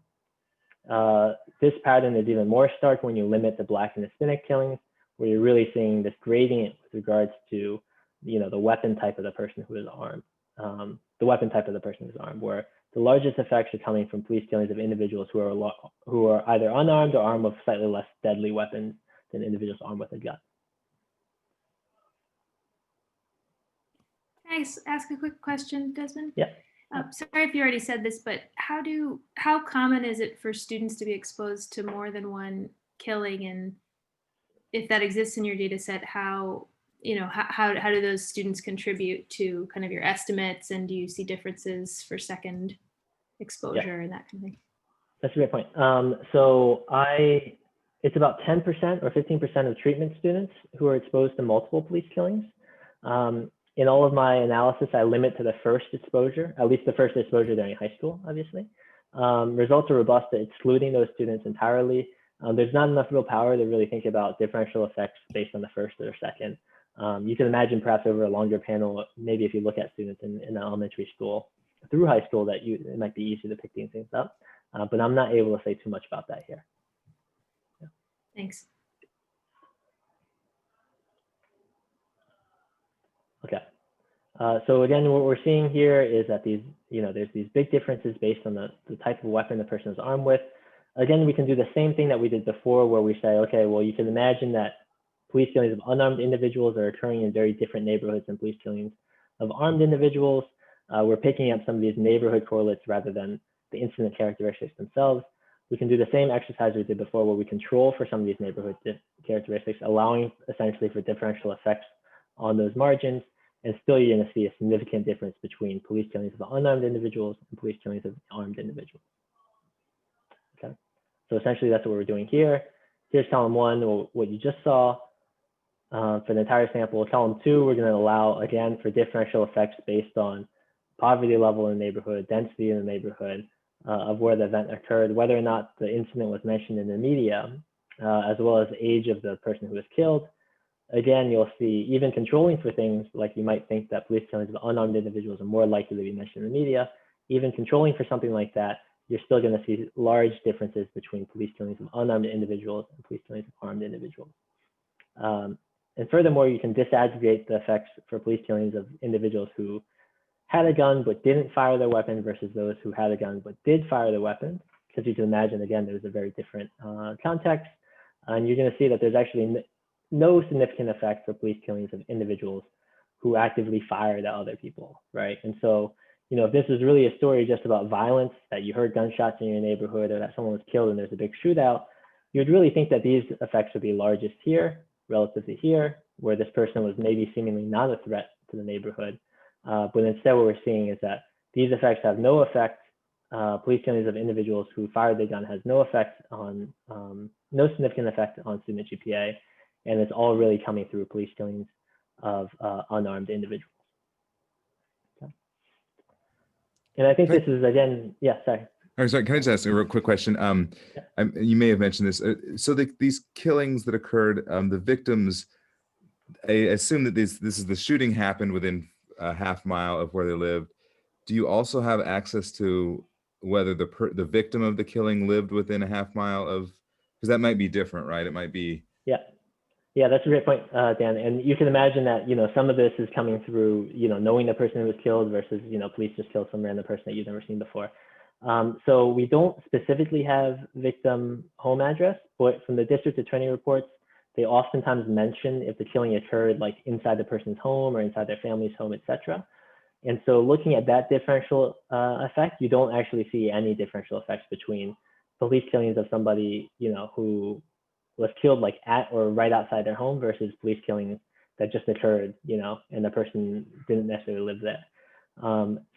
This pattern is even more stark when you limit the Black and Hispanic killings, where you're really seeing this gradient with regards to, the weapon type of the person who is armed. Where the largest effects are coming from police killings of individuals who are either unarmed or armed with slightly less deadly weapons than individuals armed with a gun. Can I ask a quick question, Desmond? Yeah. Sorry if you already said this, but how common is it for students to be exposed to more than one killing? And if that exists in your data set, how do those students contribute to kind of your estimates? And do you see differences for second exposure and that kind of thing? That's a great point. It's about 10% or 15% of treatment students who are exposed to multiple police killings. In all of my analysis, I limit to the first exposure, at least the first exposure during high school, obviously. Results are robust at excluding those students entirely. There's not enough real power to really think about differential effects based on the first or second. You can imagine perhaps over a longer panel, maybe if you look at students in elementary school through high school, that it might be easy to pick these things up. But I'm not able to say too much about that here. Yeah. Thanks. Okay. So again, what we're seeing here is that there's these big differences based on the type of weapon the person is armed with. Again, we can do the same thing that we did before, where we say, okay, well, you can imagine that police killings of unarmed individuals are occurring in very different neighborhoods than police killings of armed individuals. We're picking up some of these neighborhood correlates rather than the incident characteristics themselves. We can do the same exercise we did before, where we control for some of these neighborhood characteristics, allowing essentially for differential effects on those margins. And still, you're going to see a significant difference between police killings of unarmed individuals and police killings of armed individuals. Okay, so essentially that's what we're doing here. Here's column one, what you just saw for the entire sample. Column two, we're going to allow, again, for differential effects based on poverty level in the neighborhood, density in the neighborhood, of where the event occurred, whether or not the incident was mentioned in the media, as well as the age of the person who was killed. Again, you'll see even controlling for things like you might think that police killings of unarmed individuals are more likely to be mentioned in the media. Even controlling for something like that, you're still going to see large differences between police killings of unarmed individuals and police killings of armed individuals. And furthermore, you can disaggregate the effects for police killings of individuals who had a gun but didn't fire their weapon versus those who had a gun but did fire their weapon, because you can imagine, again, there's a very different context. And you're going to see that there's actually no significant effect for police killings of individuals who actively fired at other people, right? And so, you know, if this is really a story just about violence, that you heard gunshots in your neighborhood or that someone was killed and there's a big shootout, you'd really think that these effects would be largest here relative to here, where this person was maybe seemingly not a threat to the neighborhood. But instead what we're seeing is that these effects have no effect. Police killings of individuals who fired the gun has no effect on, no significant effect on student GPA. And it's all really coming through police killings of unarmed individuals. Okay. And I think this is, again, yeah, sorry. Oh, sorry, can I just ask a real quick question? You may have mentioned this. So these killings that occurred, the victims, I assume that this is the shooting happened within a half mile of where they lived. Do you also have access to whether the victim of the killing lived within a half mile of, because that might be different, right? It might be. Yeah, that's a great point, Dan. And you can imagine that, you know, some of this is coming through, you know, knowing the person who was killed versus, you know, police just killed some random person that you've never seen before. So we don't specifically have victim home address, but from the district attorney reports, they oftentimes mention if the killing occurred like inside the person's home or inside their family's home, etc. And so looking at that differential effect, you don't actually see any differential effects between police killings of somebody, you know, who was killed like at or right outside their home versus police killings that just occurred, you know, and the person didn't necessarily live there.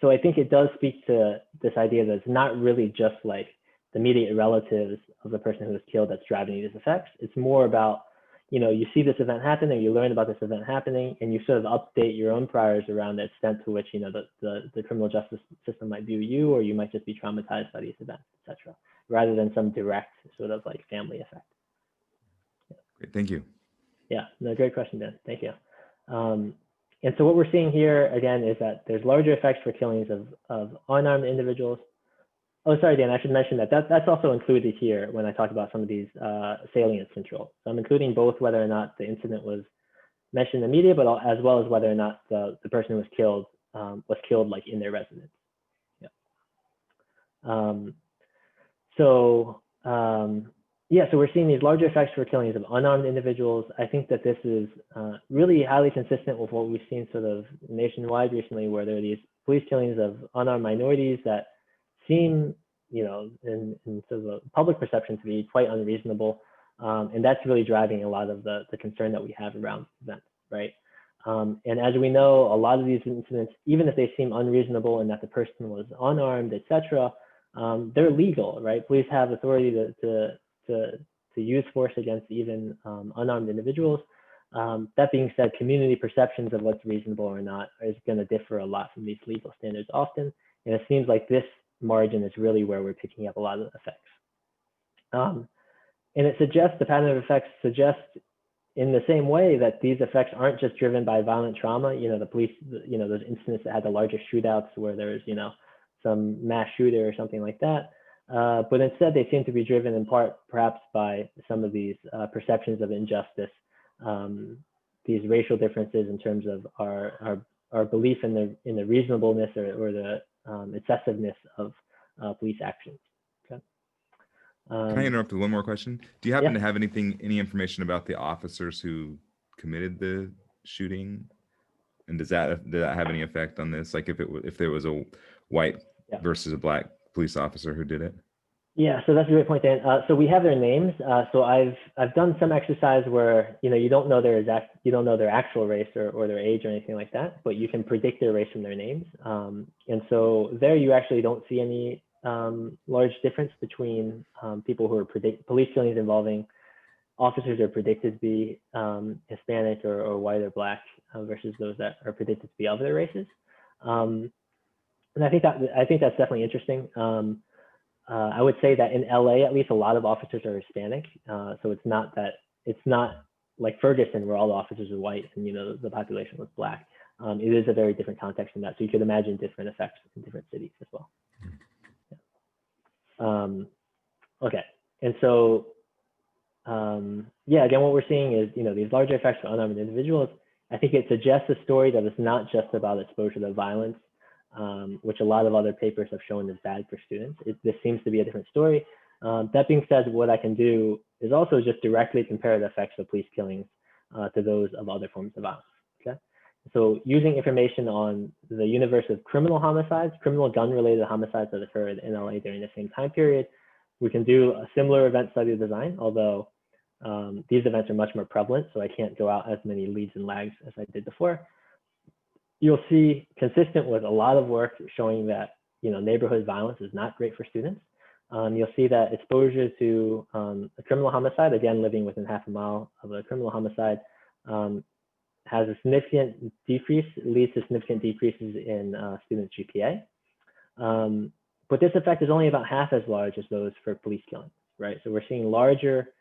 So I think it does speak to this idea that it's not really just like the immediate relatives of the person who was killed that's driving these effects. It's more about, you know, you see this event happen or you learn about this event happening and you sort of update your own priors around the extent to which, you know, the criminal justice system might view you, or you might just be traumatized by these events, etc., rather than some direct sort of like family effect. Great, thank you. Yeah, no, great question, Dan. Thank you. And so what we're seeing here, again, is that there's larger effects for killings of unarmed individuals. Oh, sorry, Dan, I should mention that's also included here when I talk about some of these salience controls. So I'm including both whether or not the incident was mentioned in the media, but as well as whether or not the person who was killed like in their residence. Yeah. Yeah, so we're seeing these larger effects for killings of unarmed individuals. I think that this is really highly consistent with what we've seen sort of nationwide recently, where there are these police killings of unarmed minorities that seem, you know, in sort of a public perception to be quite unreasonable. And that's really driving a lot of the concern that we have around events, right? And as we know, a lot of these incidents, even if they seem unreasonable and that the person was unarmed, etc., they're legal, right? Police have authority to use force against even unarmed individuals. That being said, community perceptions of what's reasonable or not is going to differ a lot from these legal standards often. And it seems like this margin is really where we're picking up a lot of the effects. And it suggests, the pattern of effects suggests in the same way that these effects aren't just driven by violent trauma. You know, the police, you know, those incidents that had the largest shootouts where there's, you know, some mass shooter or something like that. But instead, they seem to be driven in part, perhaps, by some of these perceptions of injustice, these racial differences in terms of our belief in the reasonableness or the excessiveness of police actions. Okay. Can I interrupt with one more question? Do you happen to have any information about the officers who committed the shooting? And did that have any effect on this? Like if there was a white versus a black police officer who did it? Yeah, so that's a great point, Dan. So we have their names. So I've done some exercise where, you know, you don't know their actual race or their age or anything like that, but you can predict their race from their names. And so there you actually don't see any large difference between people who are police killings involving officers are predicted to be Hispanic or white or black versus those that are predicted to be of their races. And I think that's definitely interesting. I would say that in LA, at least, a lot of officers are Hispanic. So it's not like Ferguson where all the officers are white and, you know, the population was black. It is a very different context in that. So you could imagine different effects in different cities as well. Yeah. Okay. And so, yeah, again, what we're seeing is, you know, these larger effects for unarmed individuals. I think it suggests a story that is not just about exposure to violence, which a lot of other papers have shown is bad for students. This seems to be a different story. That being said, what I can do is also just directly compare the effects of police killings to those of other forms of violence. Okay, so using information on the universe of criminal homicides, criminal gun-related homicides that occurred in LA during the same time period, we can do a similar event study design, although these events are much more prevalent, so I can't go out as many leads and lags as I did before. You'll see, consistent with a lot of work showing that neighborhood violence is not great for students. You'll see that exposure to a criminal homicide, again, living within half a mile of a criminal homicide, has a significant decrease, leads to significant decreases in students' GPA. But this effect is only about half as large as those for police killings, right? So we're seeing larger,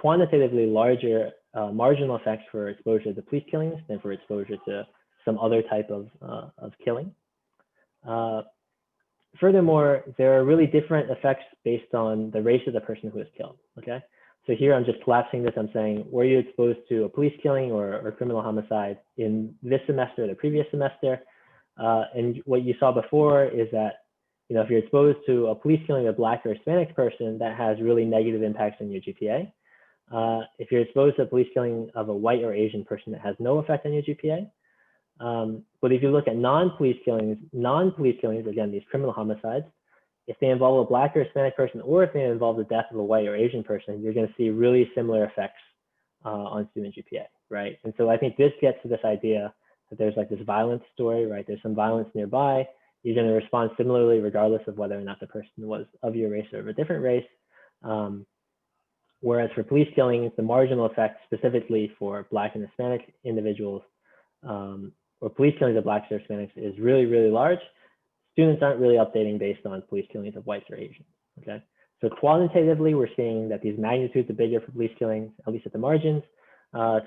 quantitatively larger marginal effects for exposure to police killings than for exposure to some other type of killing. Furthermore, there are really different effects based on the race of the person who is killed, okay? So here I'm just collapsing this. I'm saying, were you exposed to a police killing or criminal homicide in this semester or the previous semester? And what you saw before is that, if you're exposed to a police killing of a Black or Hispanic person, that has really negative impacts on your GPA. If you're exposed to a police killing of a white or Asian person, it has no effect on your GPA. But if you look at non-police killings, again, these criminal homicides, if they involve a Black or Hispanic person, or if they involve the death of a white or Asian person, you're going to see really similar effects on student GPA, right? And so I think this gets to this idea that there's like this violence story, right? There's some violence nearby. You're going to respond similarly, regardless of whether or not the person was of your race or of a different race. Whereas for police killings, the marginal effect specifically for Black and Hispanic individuals, or police killings of Blacks or Hispanics, is really, really large. Students aren't really updating based on police killings of whites or Asians, okay? So quantitatively, we're seeing that these magnitudes are bigger for police killings, at least at the margins.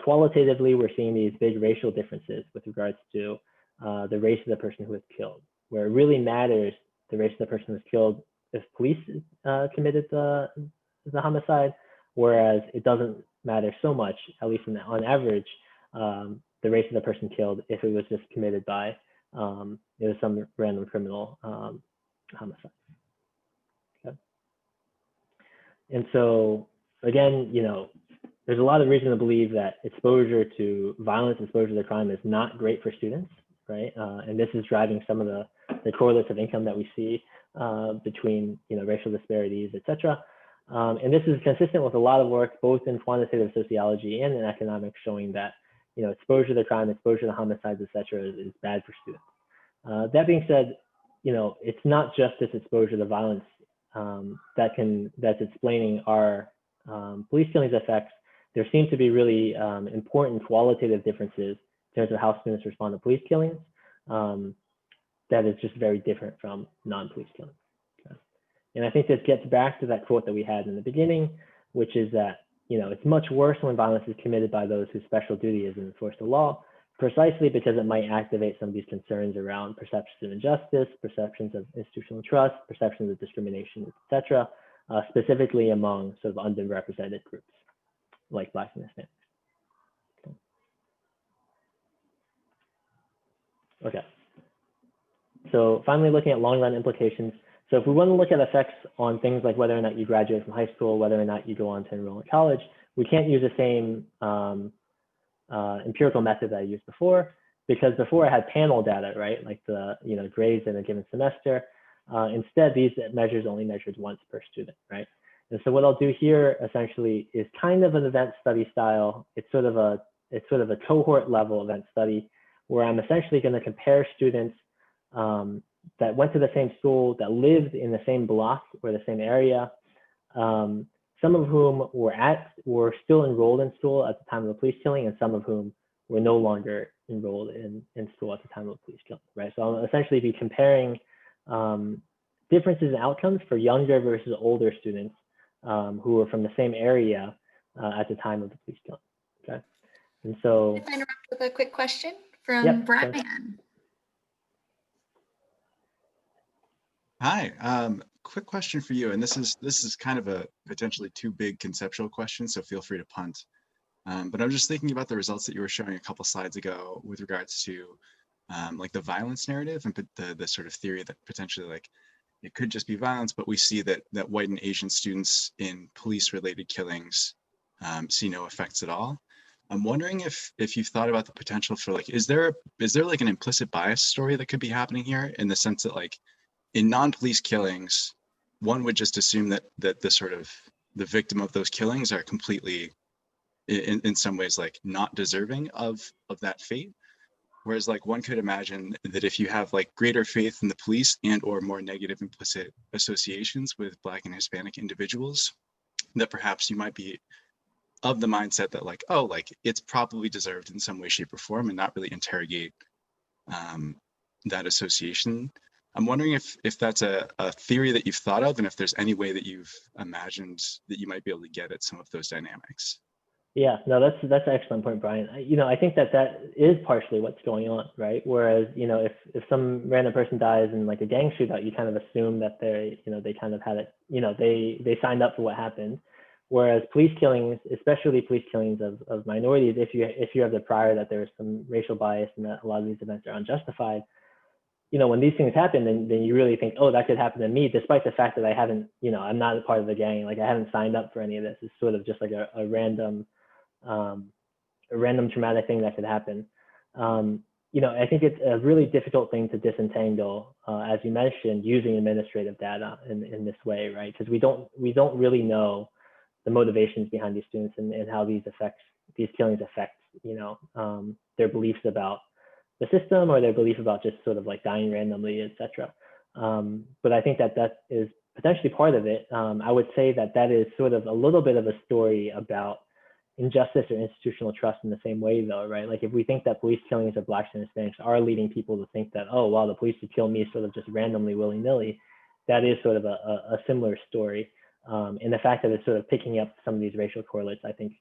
Qualitatively, we're seeing these big racial differences with regards to the race of the person who was killed, where it really matters the race of the person who was killed if police committed the homicide, whereas it doesn't matter so much, at least on average, the race of the person killed if it was just committed by some random criminal homicide. Okay. And so again, there's a lot of reason to believe that exposure to violence, exposure to crime is not great for students, right? And this is driving some of the correlates of income that we see between racial disparities, et cetera. And this is consistent with a lot of work, both in quantitative sociology and in economics, showing that exposure to crime, exposure to homicides, et cetera, is bad for students. That being said, it's not just this exposure to violence that's explaining our police killings effects. There seem to be really important qualitative differences in terms of how students respond to police killings that is just very different from non-police killings. Okay. And I think this gets back to that quote that we had in the beginning, which is that it's much worse when violence is committed by those whose special duty is to enforce the law, precisely because it might activate some of these concerns around perceptions of injustice, perceptions of institutional trust, perceptions of discrimination, et cetera, specifically among sort of underrepresented groups like Blacks and Hispanics. Okay. So finally, looking at long run implications. So if we want to look at effects on things like whether or not you graduate from high school, whether or not you go on to enroll in college, we can't use the same empirical method that I used before, because before I had panel data, right? Like the grades in a given semester. Instead, these measures only measured once per student, right? And so what I'll do here essentially is kind of an event study style. It's sort of a cohort level event study where I'm essentially going to compare students that went to the same school, that lived in the same block or the same area, some of whom were still enrolled in school at the time of the police killing, and some of whom were no longer enrolled in school at the time of the police killing, right? So I'll essentially be comparing differences in outcomes for younger versus older students who were from the same area at the time of the police killing, okay? And so— If I interrupt with a quick question from Yep, Brian. sure. Hi, quick question for you, and this is kind of a potentially too big conceptual question, so feel free to punt. But I'm just thinking about the results that you were showing a couple slides ago with regards to like the violence narrative and the sort of theory that potentially like it could just be violence, but we see that white and Asian students in police-related killings see no effects at all. I'm wondering if you've thought about the potential for like, is there like an implicit bias story that could be happening here, in the sense that like in non-police killings, one would just assume that the sort of the victim of those killings are completely in some ways like not deserving of that fate. Whereas like one could imagine that if you have like greater faith in the police and or more negative implicit associations with Black and Hispanic individuals, that perhaps you might be of the mindset that like, oh, like it's probably deserved in some way, shape, or form, and not really interrogate that association. I'm wondering if that's a theory that you've thought of, and if there's any way that you've imagined that you might be able to get at some of those dynamics. Yeah, no, that's an excellent point, Brian. I think that is partially what's going on, right? Whereas, if some random person dies in like a gang shootout, you kind of assume that they kind of had it, they signed up for what happened. Whereas police killings, especially police killings of minorities, if you have the prior that there is some racial bias and that a lot of these events are unjustified, when these things happen, then you really think, oh, that could happen to me, despite the fact that I haven't, I'm not a part of the gang, like I haven't signed up for any of this. It's sort of just like a random traumatic thing that could happen. I think it's a really difficult thing to disentangle, as you mentioned, using administrative data in this way, right? Because we don't really know the motivations behind these students and how these killings affect, their beliefs about the system or their belief about just sort of like dying randomly, etc. But I think that is potentially part of it. I would say that is sort of a little bit of a story about injustice or institutional trust in the same way, though, right? Like if we think that police killings of Blacks and Hispanics are leading people to think that, oh, well, the police would kill me sort of just randomly, willy-nilly, that is sort of a similar story. And the fact that it's sort of picking up some of these racial correlates, I think,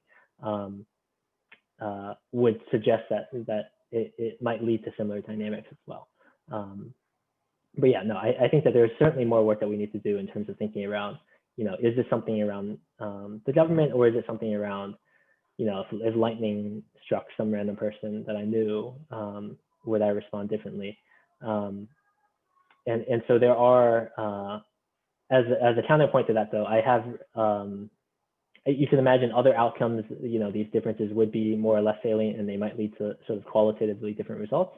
would suggest that it might lead to similar dynamics as well. But yeah, no, I think that there's certainly more work that we need to do in terms of thinking around, is this something around the government, or is it something around, if lightning struck some random person that I knew, would I respond differently? And so there are, as a counterpoint to that, though, I have, you can imagine other outcomes, these differences would be more or less salient, and they might lead to sort of qualitatively different results.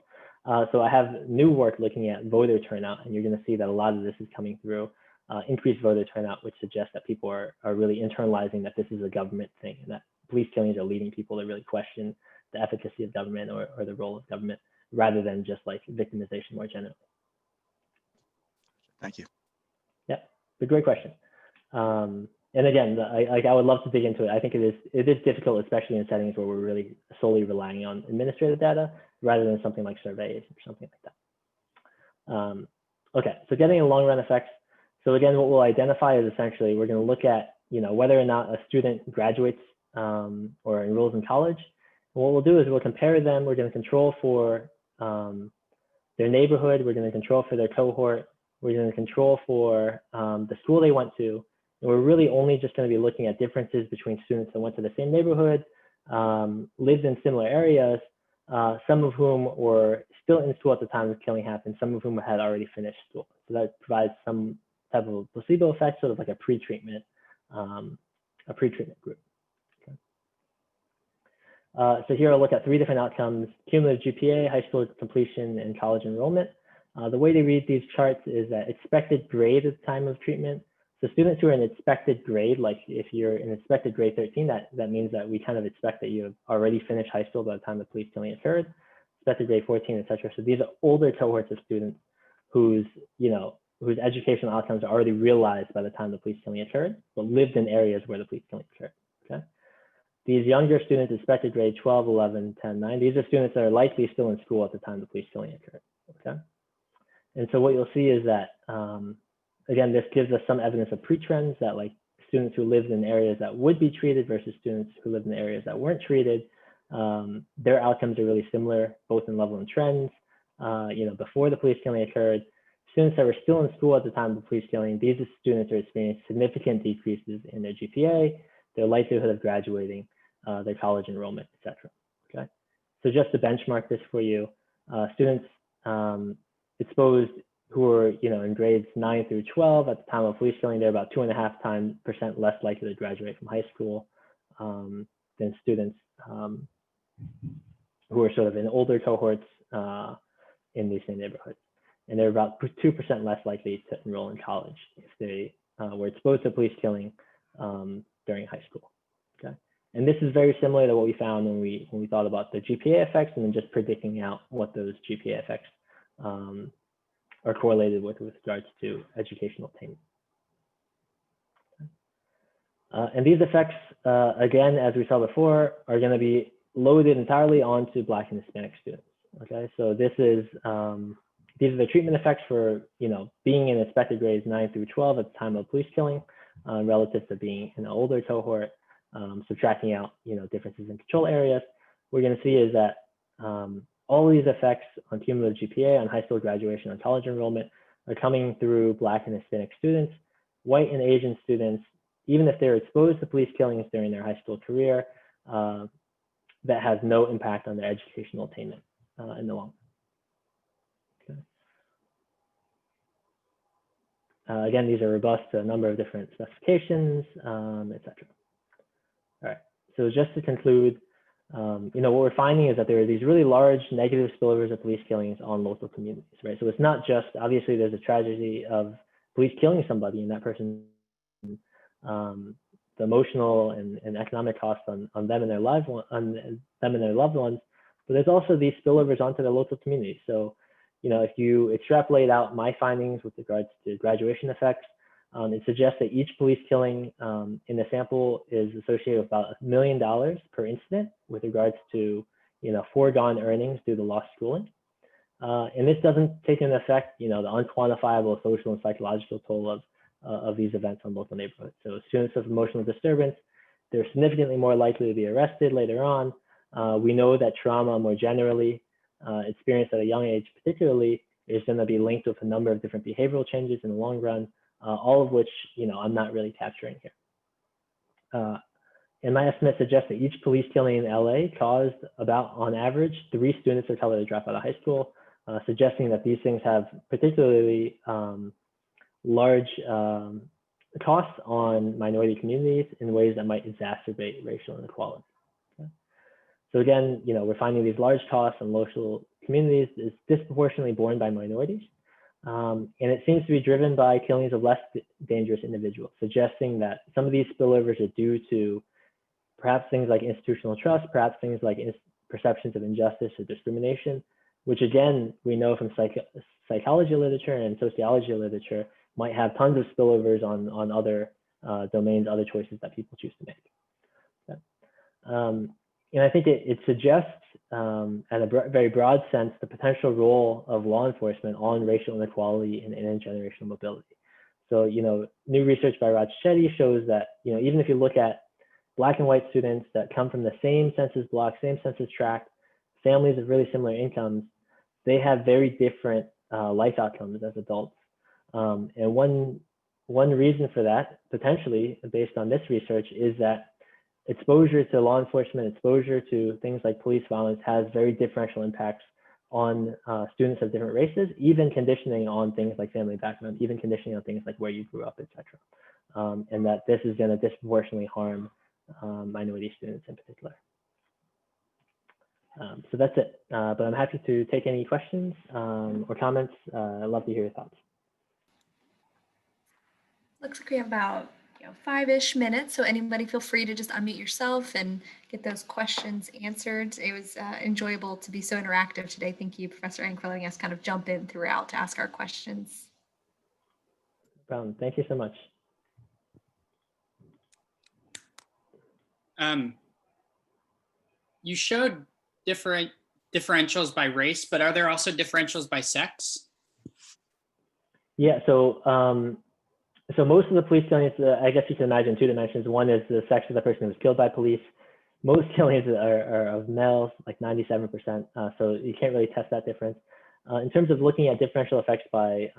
So I have new work looking at voter turnout, and you're going to see that a lot of this is coming through increased voter turnout, which suggests that people are really internalizing that this is a government thing, and that police killings are leading people to really question the efficacy of government or the role of government, rather than just like victimization more generally. Thank you. Yeah, it's a great question. And again, I would love to dig into it. I think it is difficult, especially in settings where we're really solely relying on administrative data rather than something like surveys or something like that. Okay, so getting in long run effects. So again, what we'll identify is essentially we're going to look at whether or not a student graduates or enrolls in college. And what we'll do is we'll compare them. We're going to control for their neighborhood. We're going to control for their cohort. We're going to control for the school they went to. And we're really only just going to be looking at differences between students that went to the same neighborhood, lived in similar areas, some of whom were still in school at the time the killing happened, some of whom had already finished school. So that provides some type of placebo effect, sort of like a pre-treatment group. Okay. So here I'll look at 3 different outcomes: cumulative GPA, high school completion, and college enrollment. The way to read these charts is that expected grade at the time of treatment. So students who are in expected grade, like if you're in expected grade 13, that means that we kind of expect that you have already finished high school by the time the police killing occurred. Expected grade 14, et cetera. So these are older cohorts of students whose educational outcomes are already realized by the time the police killing occurred, but lived in areas where the police killing occurred. Okay. These younger students, expected grade 12, 11, 10, 9, these are students that are likely still in school at the time the police killing occurred. Okay. And so what you'll see is that, again, this gives us some evidence of pre-trends that like students who lived in areas that would be treated versus students who lived in areas that weren't treated, their outcomes are really similar, both in level and trends. Before the police killing occurred, students that were still in school at the time of the police killing, these students are experiencing significant decreases in their GPA, their likelihood of graduating, their college enrollment, et cetera. Okay. So just to benchmark this for you, students exposed who were, in grades 9 through 12 at the time of police killing, they're about 2.5% less likely to graduate from high school than students who are sort of in older cohorts in these same neighborhoods. And they're about 2% less likely to enroll in college if they were exposed to police killing during high school. Okay, and this is very similar to what we found when we thought about the GPA effects and then just predicting out what those GPA effects are correlated with regards to educational attainment. And these effects, again, as we saw before, are going to be loaded entirely onto Black and Hispanic students. Okay, so this is these are the treatment effects for being in expected grades 9 through 12 at the time of police killing, relative to being in an older cohort. Subtracting out differences in control areas, we're going to see is that all of these effects on cumulative GPA, on high school graduation, on college enrollment are coming through Black and Hispanic students. White and Asian students, even if they're exposed to police killings during their high school career, that has no impact on their educational attainment in the long run. Okay. Again, these are robust to a number of different specifications, etc. All right, so just to conclude, what we're finding is that there are these really large negative spillovers of police killings on local communities, right? So it's not just, obviously there's a tragedy of police killing somebody and that person, the emotional and economic costs on them and their loved ones, but there's also these spillovers onto the local community. So, if you extrapolate out my findings with regards to graduation effects, it suggests that each police killing in the sample is associated with about $1 million per incident with regards to foregone earnings due to lost schooling. And this doesn't take into effect the unquantifiable social and psychological toll of these events on local neighborhoods. So students of emotional disturbance, they're significantly more likely to be arrested later on. We know that trauma more generally, experienced at a young age particularly, is going to be linked with a number of different behavioral changes in the long run, all of which I'm not really capturing here. And my estimate suggests that each police killing in LA caused about, on average, 3 students of color to drop out of high school, suggesting that these things have particularly large costs on minority communities in ways that might exacerbate racial inequality. Okay. So again, we're finding these large costs on local communities is disproportionately borne by minorities. And it seems to be driven by killings of less dangerous individuals, suggesting that some of these spillovers are due to perhaps things like institutional trust, perhaps things like perceptions of injustice or discrimination, which again, we know from psychology literature and sociology literature might have tons of spillovers on other domains, other choices that people choose to make. Okay. And I think it suggests, at a very broad sense, the potential role of law enforcement on racial inequality and intergenerational mobility. So, new research by Rocchetti shows that, even if you look at Black and white students that come from the same census block, same census tract, families of really similar incomes, they have very different life outcomes as adults. And one reason for that, potentially, based on this research, is that exposure to law enforcement, exposure to things like police violence has very differential impacts on students of different races, even conditioning on things like family background, even conditioning on things like where you grew up, etc. And that this is going to disproportionately harm minority students in particular. So that's it, but I'm happy to take any questions or comments. I'd love to hear your thoughts. Looks like we have about 5-ish minutes, so anybody feel free to just unmute yourself and get those questions answered. It was enjoyable to be so interactive today. Thank you, Professor Ang, for letting us kind of jump in throughout to ask our questions. No problem. Thank you so much. You showed different differentials by race, but are there also differentials by sex? Yeah, so most of the police killings, I guess you can imagine 2 dimensions. One is the sex of the person who was killed by police. Most killings are of males, like 97%, so you can't really test that difference. In terms of looking at differential effects by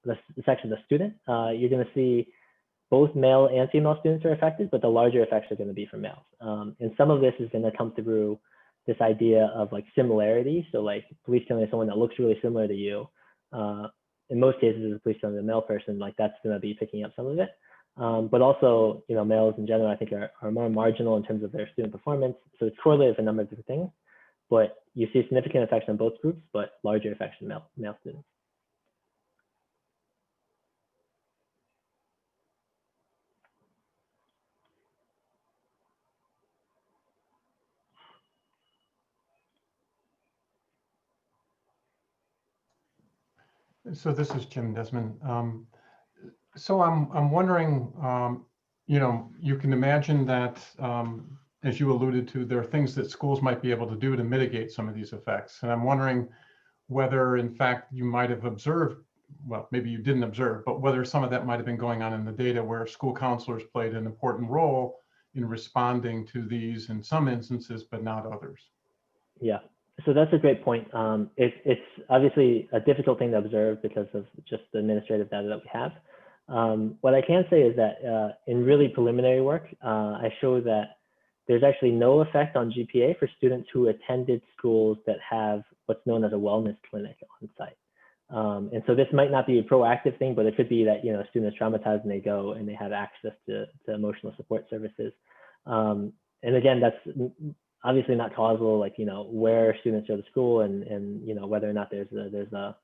the sex of the student, you're going to see both male and female students are affected, but the larger effects are going to be for males. And some of this is going to come through this idea of like similarity. So like police killing someone that looks really similar to you. In most cases, as a police killing a male person, like that's going to be picking up some of it. But also, you know, males in general, I think are more marginal in terms of their student performance. So it's correlated with a number of different things. But you see significant effects on both groups, but larger effects in male students. So this is Jim, Desmond. So I'm wondering, you know, you can imagine that, as you alluded to, there are things that schools might be able to do to mitigate some of these effects. And I'm wondering whether, in fact, you might have observed, well, maybe you didn't observe, but whether some of that might have been going on in the data where school counselors played an important role in responding to these in some instances, but not others. Yeah. So that's a great point. It's obviously a difficult thing to observe because of just the administrative data that we have. What I can say is that in really preliminary work, I show that there's actually no effect on GPA for students who attended schools that have what's known as a wellness clinic on site. And so this might not be a proactive thing, but it could be that, you know, a student is traumatized and they go and they have access to emotional support services. And again, that's obviously not causal, like, you know, where students go to school and you know, whether or not there's a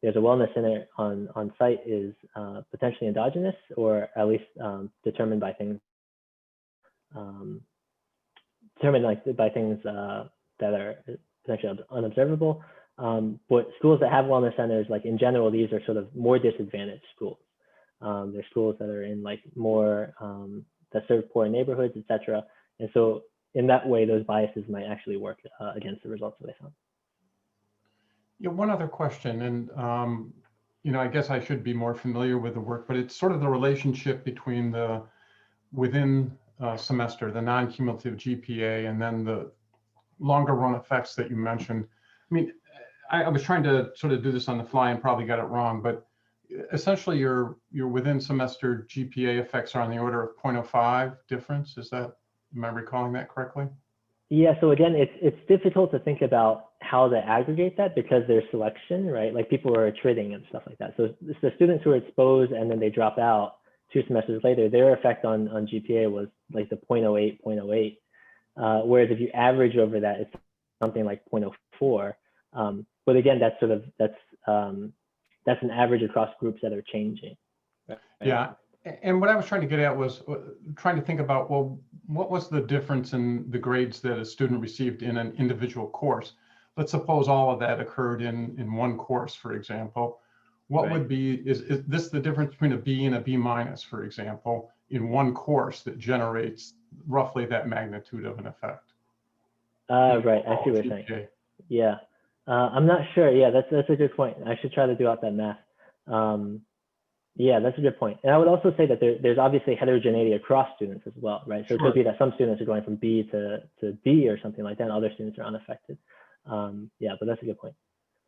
wellness center on site is potentially endogenous, or at least determined by things that are potentially unobservable. But schools that have wellness centers, like in general, these are sort of more disadvantaged schools. They're schools that are in like more that serve poor neighborhoods, et cetera. And so in that way, those biases might actually work against the results that they found. Yeah, one other question, and you know, I guess I should be more familiar with the work, but it's sort of the relationship between the within semester, the non-cumulative GPA, and then the longer run effects that you mentioned. I mean, I was trying to sort of do this on the fly and probably got it wrong, but essentially your within semester GPA effects are on the order of 0.05 difference. Is that, am I recalling that correctly? Yeah, so again, it's difficult to think about how to aggregate that because there's selection, right? Like people are attriting and stuff like that. So the students who are exposed and then they drop out 2 semesters later, their effect on GPA was like the 0.08, 0.08. Whereas if you average over that, it's something like 0.04. But again, that's an average across groups that are changing. Yeah. And what I was trying to get at was trying to think about, well, what was the difference in the grades that a student received in an individual course? Let's suppose all of that occurred in one course, for example. What would be, is this the difference between a B and a B minus, for example, in one course that generates roughly that magnitude of an effect? Right, I see what you're saying. Yeah, I'm not sure. Yeah, that's a good point. I should try to do out that math. Yeah, that's a good point. And I would also say that there's obviously heterogeneity across students as well, right? So it could be that some students are going from B to D or something like that, and other students are unaffected. Yeah, but that's a good point.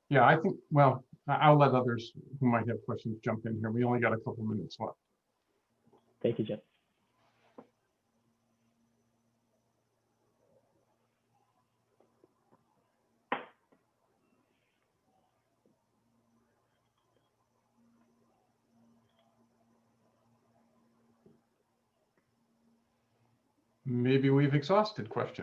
Yeah, I think, well, I'll let others who might have questions jump in here. We only got a couple minutes left. Thank you, Jim. Maybe we've exhausted questions.